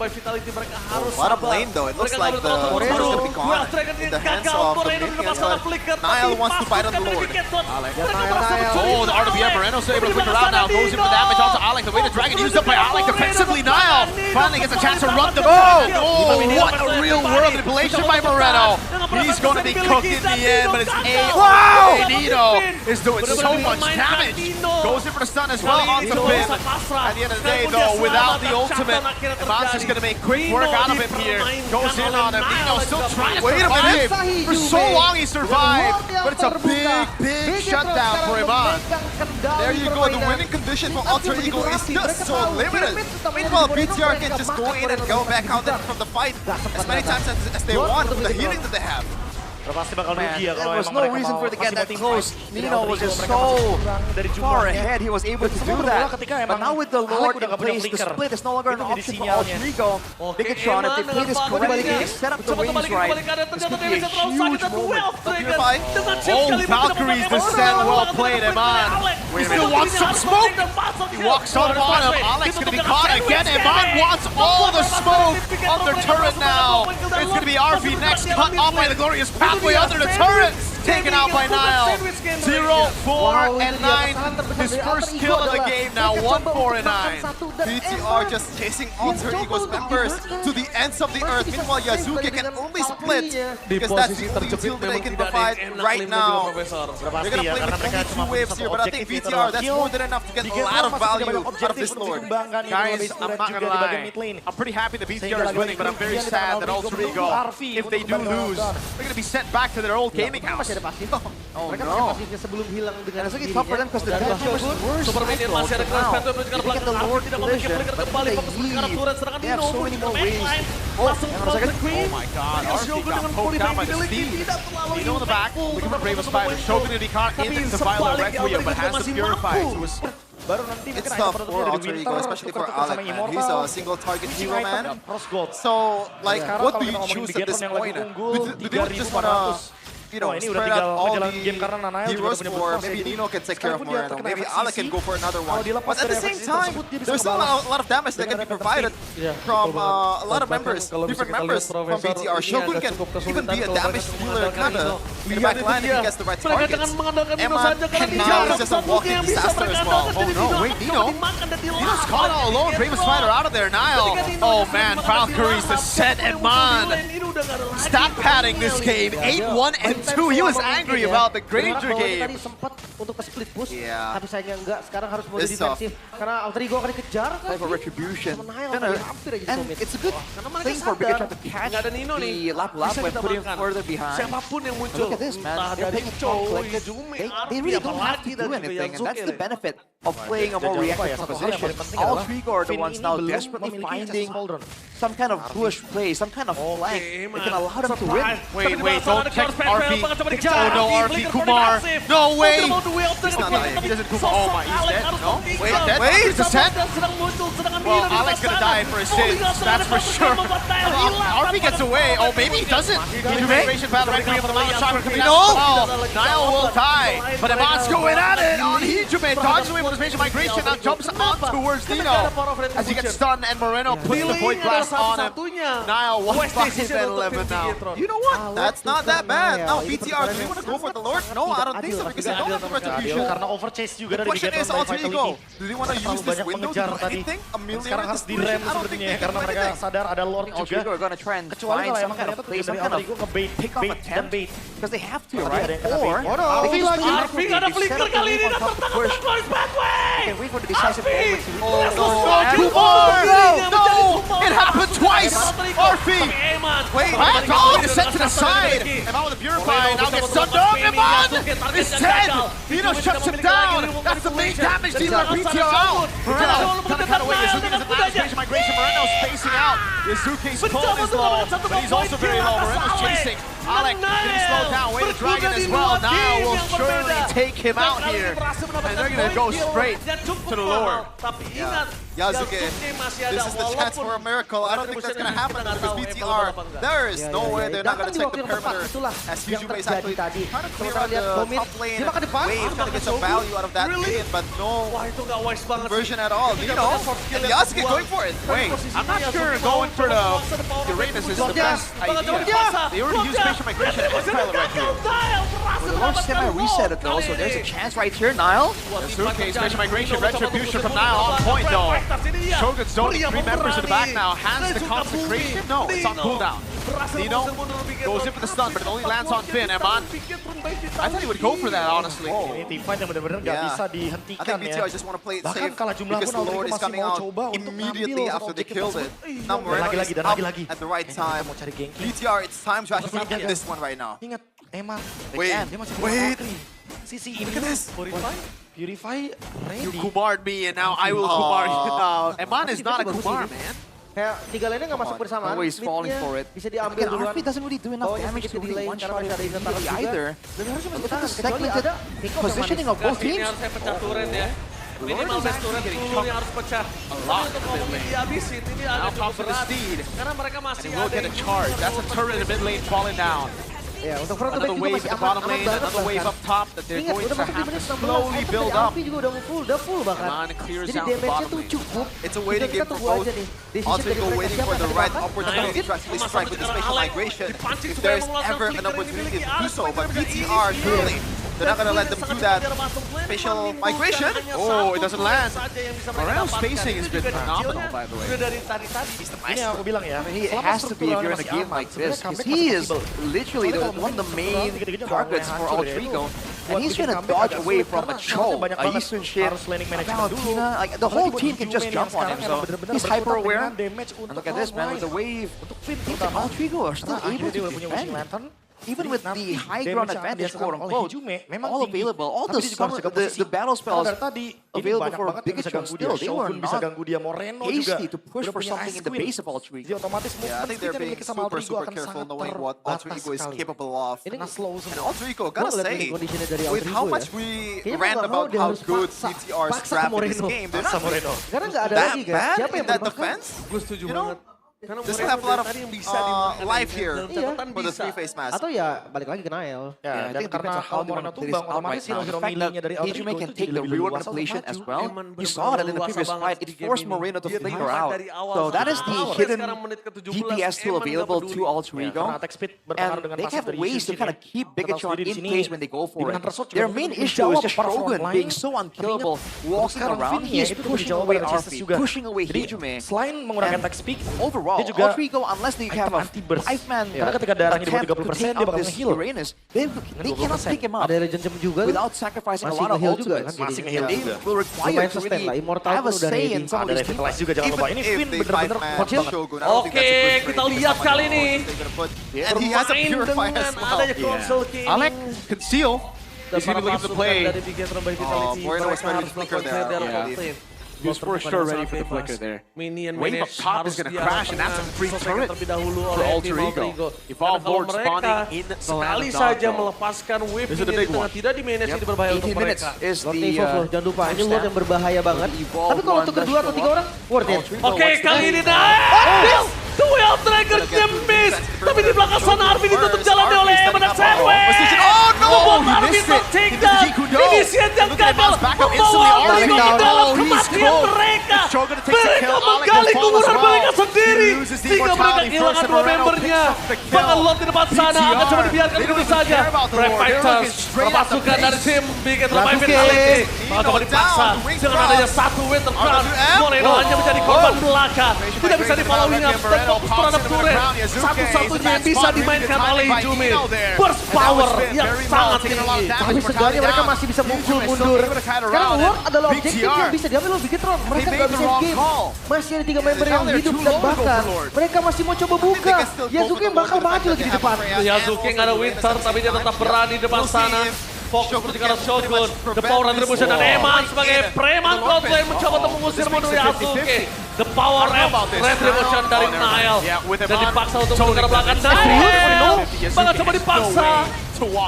Bottom lane though, it looks like the Moreno's gonna be gone in the hands of the minions, but Nile wants to fight on the Lord. Oh, the RWM Moreno still able to flicker out now, goes in for damage onto Alec. The way the dragon used up by Alec defensively. Nile finally gets a chance to run the ball. Oh, what a real world manipulation by Moreno. He's going to be cooked in the end, but it's Nino is doing so much damage. Goes in for the stun as well onto Finn. At the end of the day, though, without the ultimate, Man's just going to make quick work out of him here. Goes in on him. Nino still trying to survive. For so long he survived, but it's a big shutdown for Iman. There you go, the winning condition for Alter Ego is just so limited. Meanwhile, BTR can just go in and go back out from the fight as many times as they want with the healing that they have. Udah pasti bakal Man, rugi ya there kalau was emang no mereka reason mau for it to get masih that mau team close. fight. Nino Jadi was just mereka masih so kurang dari far jumlahnya. ahead. He was able to Dan do semua berbola that. ketika But emang now with the Alec Lord udah in nggak punya place, the flicker. split is no longer an Itu jadi option for sinyalnya. Altrigo. Bigatron, if they play this correctly, they set up the waves right. This could be a huge moment. Purify. Oh, Valkyries descent, well played, Eman. He still wants some smoke. He walks up on him. Alex gonna be caught again. Eman wants all the smoke on their turret now. It's gonna be RV next, cut off by the glorious pathway under the turret. Taken out by Nile. 0, 4, and 9. His first kill of the game now. 1, 4, and 9. BTR just chasing Alter Ego's members to the ends of the earth. Meanwhile, Yazuki can only split because that's the only deal that they can provide right now. Udah They're pasti gonna ya, play karena with mereka only cuma 2 waves satu here, but I think objektif itu BTR, adalah that's kill. more than enough to get Di a game lot of masih ada value banyak out of objektif this Lord. dikembangkan ini Guys, lebih I'm sulit not juga gonna di bagian lie. mid lane. I'm pretty happy the Sehingga BTR is lagi-lagi winning, but I'm very kerugian di sad tangan that Altrigo Altrigo, menunggu Arfi if they untuk do kembali ke lose, London. they're gonna be sent back to their old gaming Mereka house. masih ada pasif. Oh Mereka no. pakai pasifnya sebelum hilang dengan And it's looking sendirinya. tough for them because the Dan damage was Shogun, worse. Super Minion masih ada kelas Phantom menunjukkan They get the belakang. Lord Tidak memiliki collision, flicker but kembali, they fokus ke arah leave. turret, sedangkan They have Nino so many menuju more ke ways. backline. Oh, Langsung hang on a cross second. the Queen. Oh my god, Dengan RP Shogun got dengan poked Qualifying down by the Fidelity speed. tidak terlalu Nino in the back, impactful looking for untuk Brave mencoba Spider. poin Shogun shot. gonna be caught Tapi into the sebaliknya, Violet Requiem, but Altrigo has to masih purify. mampu. It was baru nanti It's mungkin tough ada for Alter Ego, especially for Alec, man. He's a single target hero, man. Cross gold. So, like, Sekarang what kalau do kita you ngomongin choose Bigetron at this yang lagi point? unggul, Do they just wanna, 3.400. you know, Wah, ini udah spread tinggal out all menjalan the game karena Nanael juga heroes, punya or boost maybe jadi Nino can take care of sekalipun dia Moreno. terkena Maybe efek Alec CC, can go for another one. kalau dilepas But at dari the efek same CC time, tersebut, dia bisa there's still ngebalas. a lot of damage that can be provided Iya, from betul banget. a lot of Bahkan members, kalau bisa different kita members lihat from Profesor, BTR. ini Shogun agak can cukup even kesulitan be a kalau damage mereka dealer mengandalkan kinda Nino. in the back line if he gets the right Mereka targets. jangan mengandalkan Nino Eman saja karena and di now jalan is just a satu walking yang bisa disaster mereka as well. andalkan. Oh, Jadi no, Nino wait, Nino. coba dimakan dan Nino's dilahap caught all oleh alone. Brave Bigetron. Spider out of there, Nile. Ketika Nino Oh sudah man, dilahap, Valkyries the set yang and muncul di Mon. lane ini udah nggak ada lagi. Stop padding this game. 8-1 and 2. He was angry about the Granger Tadi game. sempat untuk ke split push, Yeah. tapi sayangnya enggak. Sekarang harus mode It's tough. defensif karena Alter Ego akan dikejar kan. Play for retribution. Sama Nile Gonna- tadi hampir aja and disomit. it's a good mereka thing for sadar, Bigatron to catch nggak ada Nino nih. the lap Bisa when kita putting makan. further behind. Siapapun yang muncul. Look at this, man. Entah They're dari playing Choi, conflict. Izumi, They Arfi, really don't have to apalagi do dan juga anything, and that's the Yansuke. benefit of playing a more Dan jangan lupa reactive ya, satu hal yang composition. paling penting All adalah three are the Finn ones ini now belum desperately memiliki finding access cauldron. some kind of push play, some kind of flank that can allow them to win. Wait, don't check RP. Oh no, RP Kumar. No way. He's not dying. He doesn't Kumar. Oh my, he's dead. No? Wait, dead? Wait, He's descent? Well, Alex gonna die for his sins. That's for sure. RP gets away. Oh, maybe he doesn't. Migration battle right now for the Mount Chakra coming down. Oh, Nile will die. But Eman's going at it on Hijume. Dodges away with his major migration. Now jumps on towards Nino. As he gets stunned and Moreno puts the void blast on him. Nile 1-5-11 now. You know what? That's not that bad. Now, BTR, do they want to go for the Lord? No, I don't think so because they don't have the retribution. Karena overchase juga The dari question Bigetron is, by Alter Ego, Vitality. do they want to Terlalu use this banyak window to pengejar do tadi. anything? Dan Ameliorate sekarang the harus situation? direm I don't think sepertinya they ya, can karena do mereka anything. sadar ada Lord All juga. three are gonna try and Kecuali find kalau some emang kind of ternyata play, some dari kind Alter of Ego nge-bait pick off bait dan attempt. bait. Because they have to, Tapi right? ada yang kena Or bait. they can just Arfi nggak ada flicker kali ini, on top dapat of push. Glorious Pathway. They can wait for the decisive Arfi! moment to Oh, no. Kumar! No! It happened twice! RP! Wait, Oh, he's sent to the side! Eman with the Purify now gets stunned up! Eman is dead! Nino shuts him down! That's the main damage dealer BTR out! Moreno trying to cut away. Yazuki doesn't have space migration. Moreno's spacing out. Yazuki's pulling is low, but he's also very low. Moreno's chasing. Alec getting slowed down. Way to Dragon as well. Nile will surely take him out here. And they're going to go straight to the Lord. Tapi ingat, Yasuke, masih ada this is the chance for a miracle. I don't think that's going to happen because BTR, there is no way they're not going to take the perimeter as Hijume is actually trying to clear out the top lane. Wave trying to get some value out of that pin, but no Wah itu nggak wise banget sih. conversion at all. Nino, and Yasuke going for it. Wait, I'm not sure going for the Uranus is the best idea. They already used facial migration at Pilot Requiem. Well, the Lord semi-reset it though, so there's a chance right here, Nile. Yazuki, facial migration, retribution from Nile on point though. Shogun's zoning 3 members in the back now. Has the consecration? No, it's on cooldown. Nino goes in for the stun, but it only lands on Finn. Eman, I thought he would go for that, honestly. Ini team fight yang benar-benar nggak Yeah. bisa I dihentikan think ya. BTR just want to play it Bahkan safe kalah jumlah because pun the Lord Alter Ego is masih coming mau out coba untuk immediately ngambil after they objektif killed it. tersebut. Now Moreno is Lagi-lagi dan up lagi-lagi. at the right Kayaknya time. mereka mau cari gengki. BTR, it's time to actually end this one right now. Ingat, Eman. Wait, Dia masih wait. Sisi ini. Look at this. Purify You ready. Kumar'd me, and now I will Kumar you now. Eman is not a Kumar, man. Kayak 3 lane nggak masuk bersamaan. Always falling Mid-nya for it. Bisa diambil And duluan. RP doesn't really do enough Bawahnya damage to sedikit really delay one karena shot masih ada it Indo Tarot immediately juga. either. Dan harusnya masuk Look at the kecuali segmented ada pick off yang positioning manis. of both Ini teams. harusnya pecah turret ya. Minimal base turret dulu yang harus pecah. Tapi untuk ngomongin dihabisin, ini agak Now cukup comes with the berat. steed. Karena mereka And masih he will ada get a yang charge. dulu That's a turret in the mid lane falling down. Ya, untuk front to back Another juga wave masih in the aman, bottom aman lane, banget another wave bahkan. up top that they're Ingat, going udah to masuk di have menit to 16, slowly item build dari up. RP juga udah full bahkan. Come on, it clears Jadi down the damage-nya bottom tuh lane. cukup. It's a waiting Kita game for tunggu both. aja nih. Decision Alter dari Ego mereka waiting siapa for the dan right kapan. opportunity to actually strike with the spatial migration. Dipancing If supaya there's mengeluarkan ever flicker an yang opportunity dimiliki to do Arif, so, but mereka BTR easy. surely they're not gonna let them do that. Spatial migration? Oh, it doesn't land. Moreno's spacing has been phenomenal, by the way. Udah dari tadi-tadi. Ini yang aku bilang ya. He has to be if you're in a game like this, because he is literally one of the main targets for Altrigo, and he's trying to dodge away from a Cho, a Eastern ship, a Valentina, like the whole team can just jump on him, so he's hyper aware. And look at this, man, with the wave, teams like Altrigo are still able to defend. Even with the high ground advantage, quote unquote, all available, all the battle spells available for Pikachu still, they were not hasty to push for something in the base of Altrigo. Yeah, I think they're being super careful knowing what Alter Ego is capable of. And Alter Ego, gotta say, with how much we rant about how good BTR's trap in this game, they're not Karena nggak ada that lagi kan. bad Siapa in yang that berbakat? defense. Gue setuju You know, banget. Karena They still mereka have a lot of tadi yang bisa dimakan life gitu. here Dalam catatan for the bisa. three-face mask. Atau ya balik lagi ke Nael. Ya, I dan think it karena depends on how they Moreno want to play tumbang, this out otomatis right now. hero-hero The fact milihnya that dari Alter HMA Ego can itu take jadi the lebih reward luas manipulation as otomatis. well. Emang You saw that in the bener-bener previous luasa fight, banget it di game forced ini. Moreno to Dia flicker dimulai out. dari awal So that is sampai the akhir. hidden Sekarang menit ke-17 DPS tool emang available nggak to peduli. Altrigo. Karena attack speed berpengaruh And dengan they pasif have dari ways to Yushin kind of ya. keep Kita tahu Pikachu sendiri di in sini, place when they go for di it. Hunter Sword juga Their belum main tentu issue is dijawab just para Shogun front being line. so unkillable, Tapi walking sekarang around. Vinny He ya, is itu udah pushing dijawab away oleh Chestes RP, juga. pushing away Jadi Hijume. selain menggunakan And attack speed, Overall, dia juga Altrigo, unless they have a anti burst. 5-man Karena ketika darahnya di bawah attempt to 30%, take dia out bakal this nge-heal. Uranus, they cannot pick him up Ada Legend Jump juga. without sacrificing a Masih lot of nge-heal juga ultimates. kan Masih jadinya. nge-heal And they juga. will require Lumayan to sustain lah, really Immortal have pun a udah say ready. in some of Ada these revitalize teams. juga jangan lupa. Ini If Finn they bener-bener fight kocil. Shogun, I don't think that's a Oke, good kita trade. lihat kali ini. And he has a Bermain purify dengan as well. adanya Council King. Alec can steal. Dan He's gonna para leave the pasukan play. dari Big Game terbaik Vitality, Moreno was mereka ready to harus flicker melakukan there, clear I their believe. team. He was for sure ready for the flicker there. Minion Wave up manage top harus is gonna diarahkan crash, and that's a free selesaikan turret terlebih dahulu for oleh Alter tim Ego. Altrigo. If all Karena kalau board mereka spawning in the land sekali of saja Dodgeball. melepaskan wave This is the ini big di tengah one. tidak di manage ini berbahaya untuk 18 minutes mereka. is Lord the Evo, jangan lupa ini Lord yang berbahaya banget. Evolve Tapi kalau one untuk kedua does atau show tiga up. orang, worth it. Oke, kali ini naik. Duel Triggernya miss. Tapi di belakang sana Arvin ditutup jalannya oleh Eman dan Serwe. Oh no! Membuat He Arvin missed it. tertinggal. Into the Jikudo. Inisiat yang Look at gagal Eman's backup membawa instantly. Altrigo Already ke dalam down. Oh, he's kematian cold. mereka. If Shogun takes the Mereka kill, Alec menggali will fall as kuburan well. mereka sendiri. He loses the Sehingga mereka immortality kehilangan first, and dua Moreno membernya. picks up the kill. Bahkan Lord di depan sana akan coba dibiarkan They don't begitu even saja. care about the Lord. They're Reflectors, looking straight at the pasukan dari base. tim Big Game terbaik Ratuke. Vitality. Malah Nino coba dipaksa down, wing dengan cross. adanya satu winter crown. Arthur M. Moreno hanya menjadi korban belaka. Tidak bisa di following up dan Moreno fokus terhadap pops into the turret. ground. Yazuke Satu-satunya yang is the bisa best spot, dimainkan really oleh good timing by Hijume. Nino there. Burst And that power was fit yang very well, sangat taking a lot of tinggi. damage Tapi for setidaknya mereka down. masih bisa mukul Hijume mundur. still able to kite Karena around. Lord adalah objektif BTR. yang bisa diambil oleh Bigetron. Mereka They nggak made bisa the wrong game. call. Masih ada 3 member Now yang they're hidup too dan low to go bahkan for Lord. mereka masih mau coba buka. Yasuke yang bakal maju lagi di depan. Yasuke nggak ada winter tapi dia tetap berani di depan sana. Fokus untuk ke Shogun, The Power Retribution dan Eman sebagai preman top lane mencoba untuk mengusir mundur Yasuke. The Power Retribution dari Nile dan dipaksa untuk mundur ke belakang. Nile banget coba dipaksa.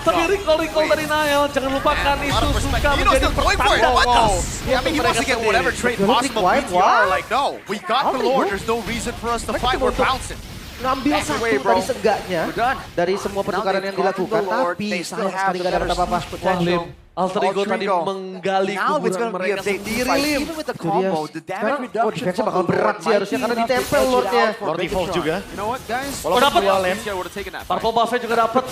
Tapi recall dari Nile, jangan lupakan itu suka Nino's menjadi still going for it. pertanda What the? wow. I mean, he wants to get whatever trade Look, possible. quiet, BTR are what? like, no, we got the Lord. There's no reason for us to fight. We're bouncing. Ngambil Back satu away, bro. tadi seenggaknya We're done. dari semua pertukaran Now yang they've gotten dilakukan, the Lord, tapi they still sayang have sekali the nggak dapat better apa-apa. siege Wah, Lim, potential. Alter Ego tadi Altrigo. menggali Now it's kuburan gonna be mereka a big sendiri, fight. Lim. Even with the Itu dia. combo, the damage Sekarang, reduction defense-nya from bakal the berat Lord sih might harusnya be karena enough to ditempel edge it Lordnya. out for Lord Evolve Bigetron. juga. You know what, guys? Oh, dapat. BTR would have taken that fight. Purple buff-nya juga dapat.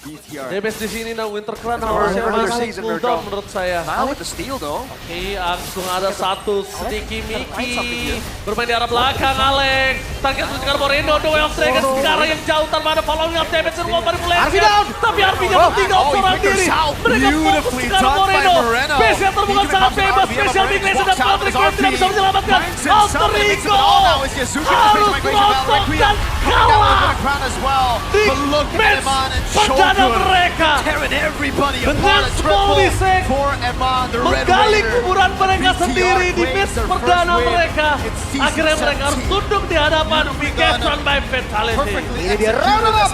BTR. Damage di sini dan Winter Crown Our harusnya earlier masih season, cooldown Virgo. menurut saya. Now with the steal though. Oke, langsung ada satu sedikit Mickey. Bermain di arah belakang, Alex. Target untuk Moreno, Duel Dragon sekarang yang jauh tanpa ada following up damage dari Wombar mulai. Tapi Arvinya tertinggal seorang diri. Mereka fokus sekarang Moreno. Base yang terbuka sangat bebas. Special big laser dan Patrick Webb tidak bisa menyelamatkan. Alter Ego harus rontok dan kalah di match perdana mereka. Dengan small mistake menggali kuburan mereka sendiri di match perdana mereka. Akhirnya mereka harus tunduk di hadapan Bigetron by Fatality. Ini dia runner-up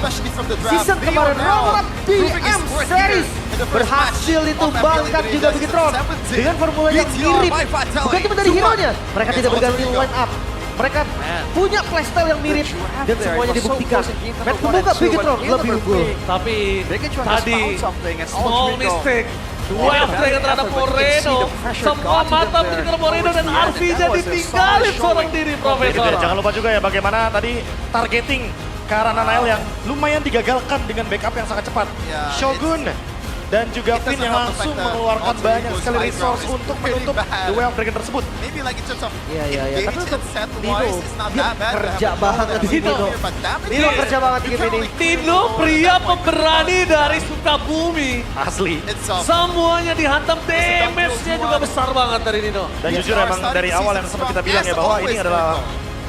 season kemarin, runner-up DM Series. Berhasil ditumbangkan juga Bigetron dengan formula yang mirip. Bukan cuma dari hero-nya, mereka tidak berganti line up. Mereka punya playstyle yang mirip dan semuanya dibuktikan. Match membuka Bigetron lebih unggul. Tapi tadi small mistake. Duel Dragon terhadap Moreno. Semua mata menunjukkan Moreno dan RV jadi tinggalin seorang diri Profesor. Jangan lupa juga ya bagaimana tadi targeting ke arah Nanael yang lumayan digagalkan dengan backup yang sangat cepat. Shogun dan juga Finn yang langsung mengeluarkan banyak sekali resource untuk menutup duel Dragon tersebut. Iya. Tapi untuk Dino, dia kerja banget di Dino. Dino kerja banget di game ini. Dino pria pemberani dari Sukabumi. Asli. Semuanya dihantam, damage-nya juga besar banget dari Dino. Dan jujur emang dari awal yang sempat kita bilang ya bahwa ini adalah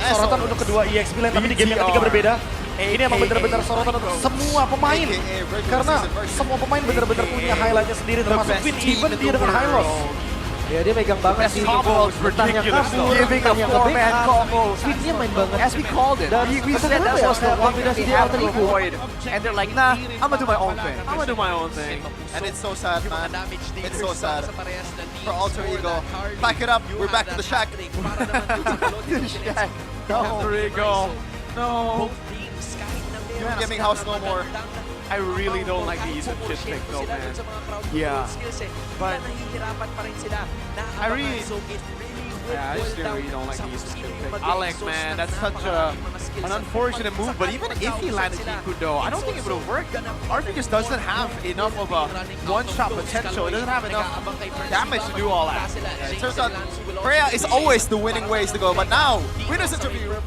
sorotan untuk kedua EXP Lane, tapi di game yang ketiga berbeda. Ini emang benar-benar sorotan untuk semua pemain. Karena semua pemain benar-benar punya highlight-nya sendiri, termasuk Finn, even dia dengan high loss. Ya dia megang banget sih. Betahnya kabur, betahnya nge-backup. Finn-nya main banget. As we called it, Dan we said that was the one thing kombinasi they dia have Alter to Ego. avoid. And they're like, nah, I'm gonna do my own thing. I'm gonna do my own thing. And it's so sad, man. It's so sad. For Alter Ego. Back it up. We're back to the shack. Alter Ego. No. Gaming house no more. I really don't like the use of chip pick though, man. Yeah. But I really I just really don't like the use of chip pick. Alex, man, that's such an unfortunate move. But even if he landed Ikudo, I don't think it would have worked. RP just doesn't have enough of a one-shot potential. It doesn't have enough damage to do all that. It turns out Freya is always the winning ways to go, but now winners interview.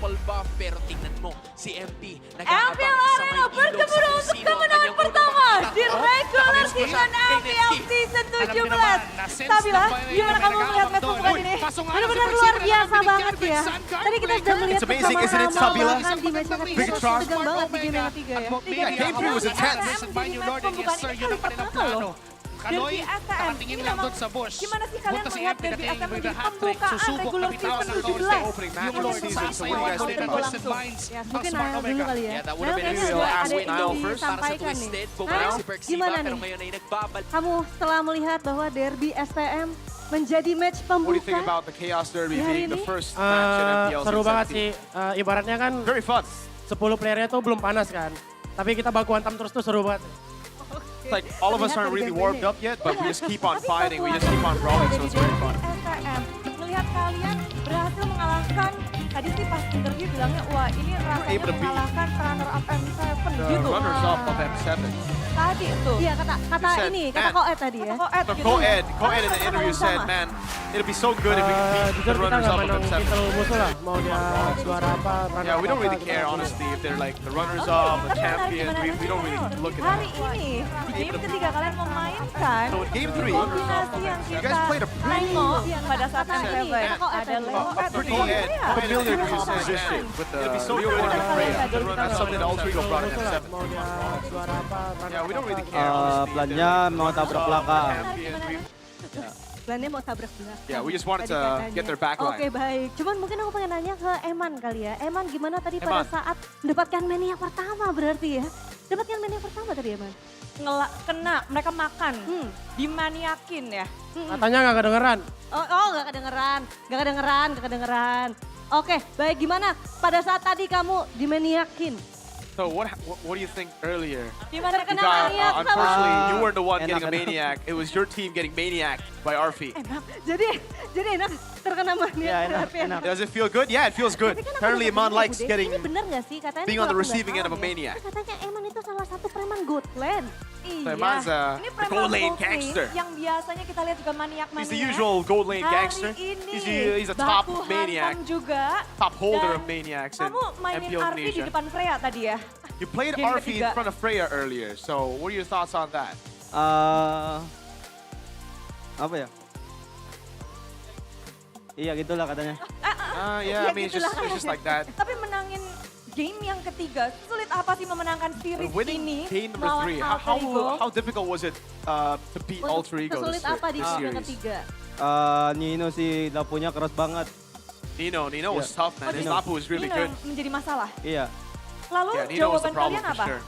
MPL Arena bergembira untuk kemenangan pertama di regular season MPL Season 17. Sabila, gimana kamu melihat match pembukaan ini? Benar-benar luar biasa banget ya. Tadi kita sudah melihat persamaan kan di match yang ketiga, terus tegang banget di game yang ketiga ya. Game 3 was intense. Di match pembukaan ini kali pertama loh. Derby SM, ini memang gimana sih kalian melihat Derby SM menjadi pembukaan regular season 17? Ya, mungkin Nael dulu kali ya. Nael kayaknya ada ingin disampaikan nih. Nael, gimana nih? Kamu setelah melihat bahwa Derby STM menjadi match What do you think pembuka about the Chaos Derby di hari being the ini? first match in MPL Seru banget sih. Ibaratnya kan Very fun. 10 playernya tuh belum panas kan. Tapi kita baku hantam terus tuh seru banget. It's like all of us aren't really warmed up yet, but we just keep on fighting. We just keep on brawling, so it's very fun. STM, melihat kalian berhasil mengalahkan, tadi sih pas interview bilangnya, wah ini rasanya able to beat mengalahkan runner up M7 The gitu. runners up of M7. Tadi tuh. Iya kata said, ini, kata man, Koed tadi ya. The Koed in the interview said, man, it'll be so good if we can beat Jujur the kita runners nggak up of mandang M7. titel musuh lah. Mau dia juara apa, runner Yeah, we don't apa, really kita care, nggak honestly, if they're like the runners Oke, up, the tapi menarik champion. gimana We don't really look at hari that. ini, di game ketiga kalian memainkan So in game 3, kombinasi yang you kita guys played a pretty tengok pada saat Kata M7 adalah familiar composition with the Leo and the Freya. That's something that Alter Ego brought in M7. mau dia juara apa, runner Yeah, we don't apa, really care, honestly. Plannya mau tabrak belakang. Plannya mau tabrak belakang. Yeah, we just wanted Tadi to katanya. get their back Oke line. baik, cuman mungkin aku pengen nanya ke Eman kali ya. Eman gimana tadi pada Eman. saat mendapatkan mania pertama berarti ya? Dapatkan mania pertama tadi Eman? Kena, mereka makan, dimaniakin ya. Katanya nggak kedengeran. Oh nggak kedengeran. Oke baik, gimana pada saat tadi kamu dimaniakin? So what do you think earlier? Gimana You Kena got, maniak sama. unfortunately, you weren't the one Enak, getting a enak. maniac. It was your team getting maniac by Arfi. Enak, jadi enak terkena mania. Ya, enak, berarti ya. enak. Does it feel good? Yeah, it feels good. Tapi kan aku Apparently, dengar Iman ini, likes Bude, getting. ini bener gak sih katanya being kalau on the aku nggak receiving end of a salah ya, maniac. katanya Eman itu salah satu preman Goatland. So Iman's Ini the preman gold lane gold gangster. nih, yang biasanya kita lihat juga maniak-maniak. He's the usual gold lane gangster. Hari ini He's a top baku maniac, hantam juga. top holder Dan of maniacs in Kamu mainin MPL Arvi di Indonesia. depan Freya tadi ya. You played Game Arfi in ketiga. front of Freya earlier. So what are your thoughts on that? Apa ya? Iya gitulah katanya. Yeah, I mean, it's gitulah. just like that. Tapi menangin game yang ketiga, sulit apa sih memenangkan series Winning ini game number melawan 3, Alter Ego? how difficult was it to beat Alter Ego Sesulit apa di this game series? ketiga? Nino sih lapunya keras banget. Nino was tough, man. His Nino. lapu was really Nino good. yang menjadi masalah. Iya. Lalu Yeah, Nino was the jawaban problem kalian for apa? sure.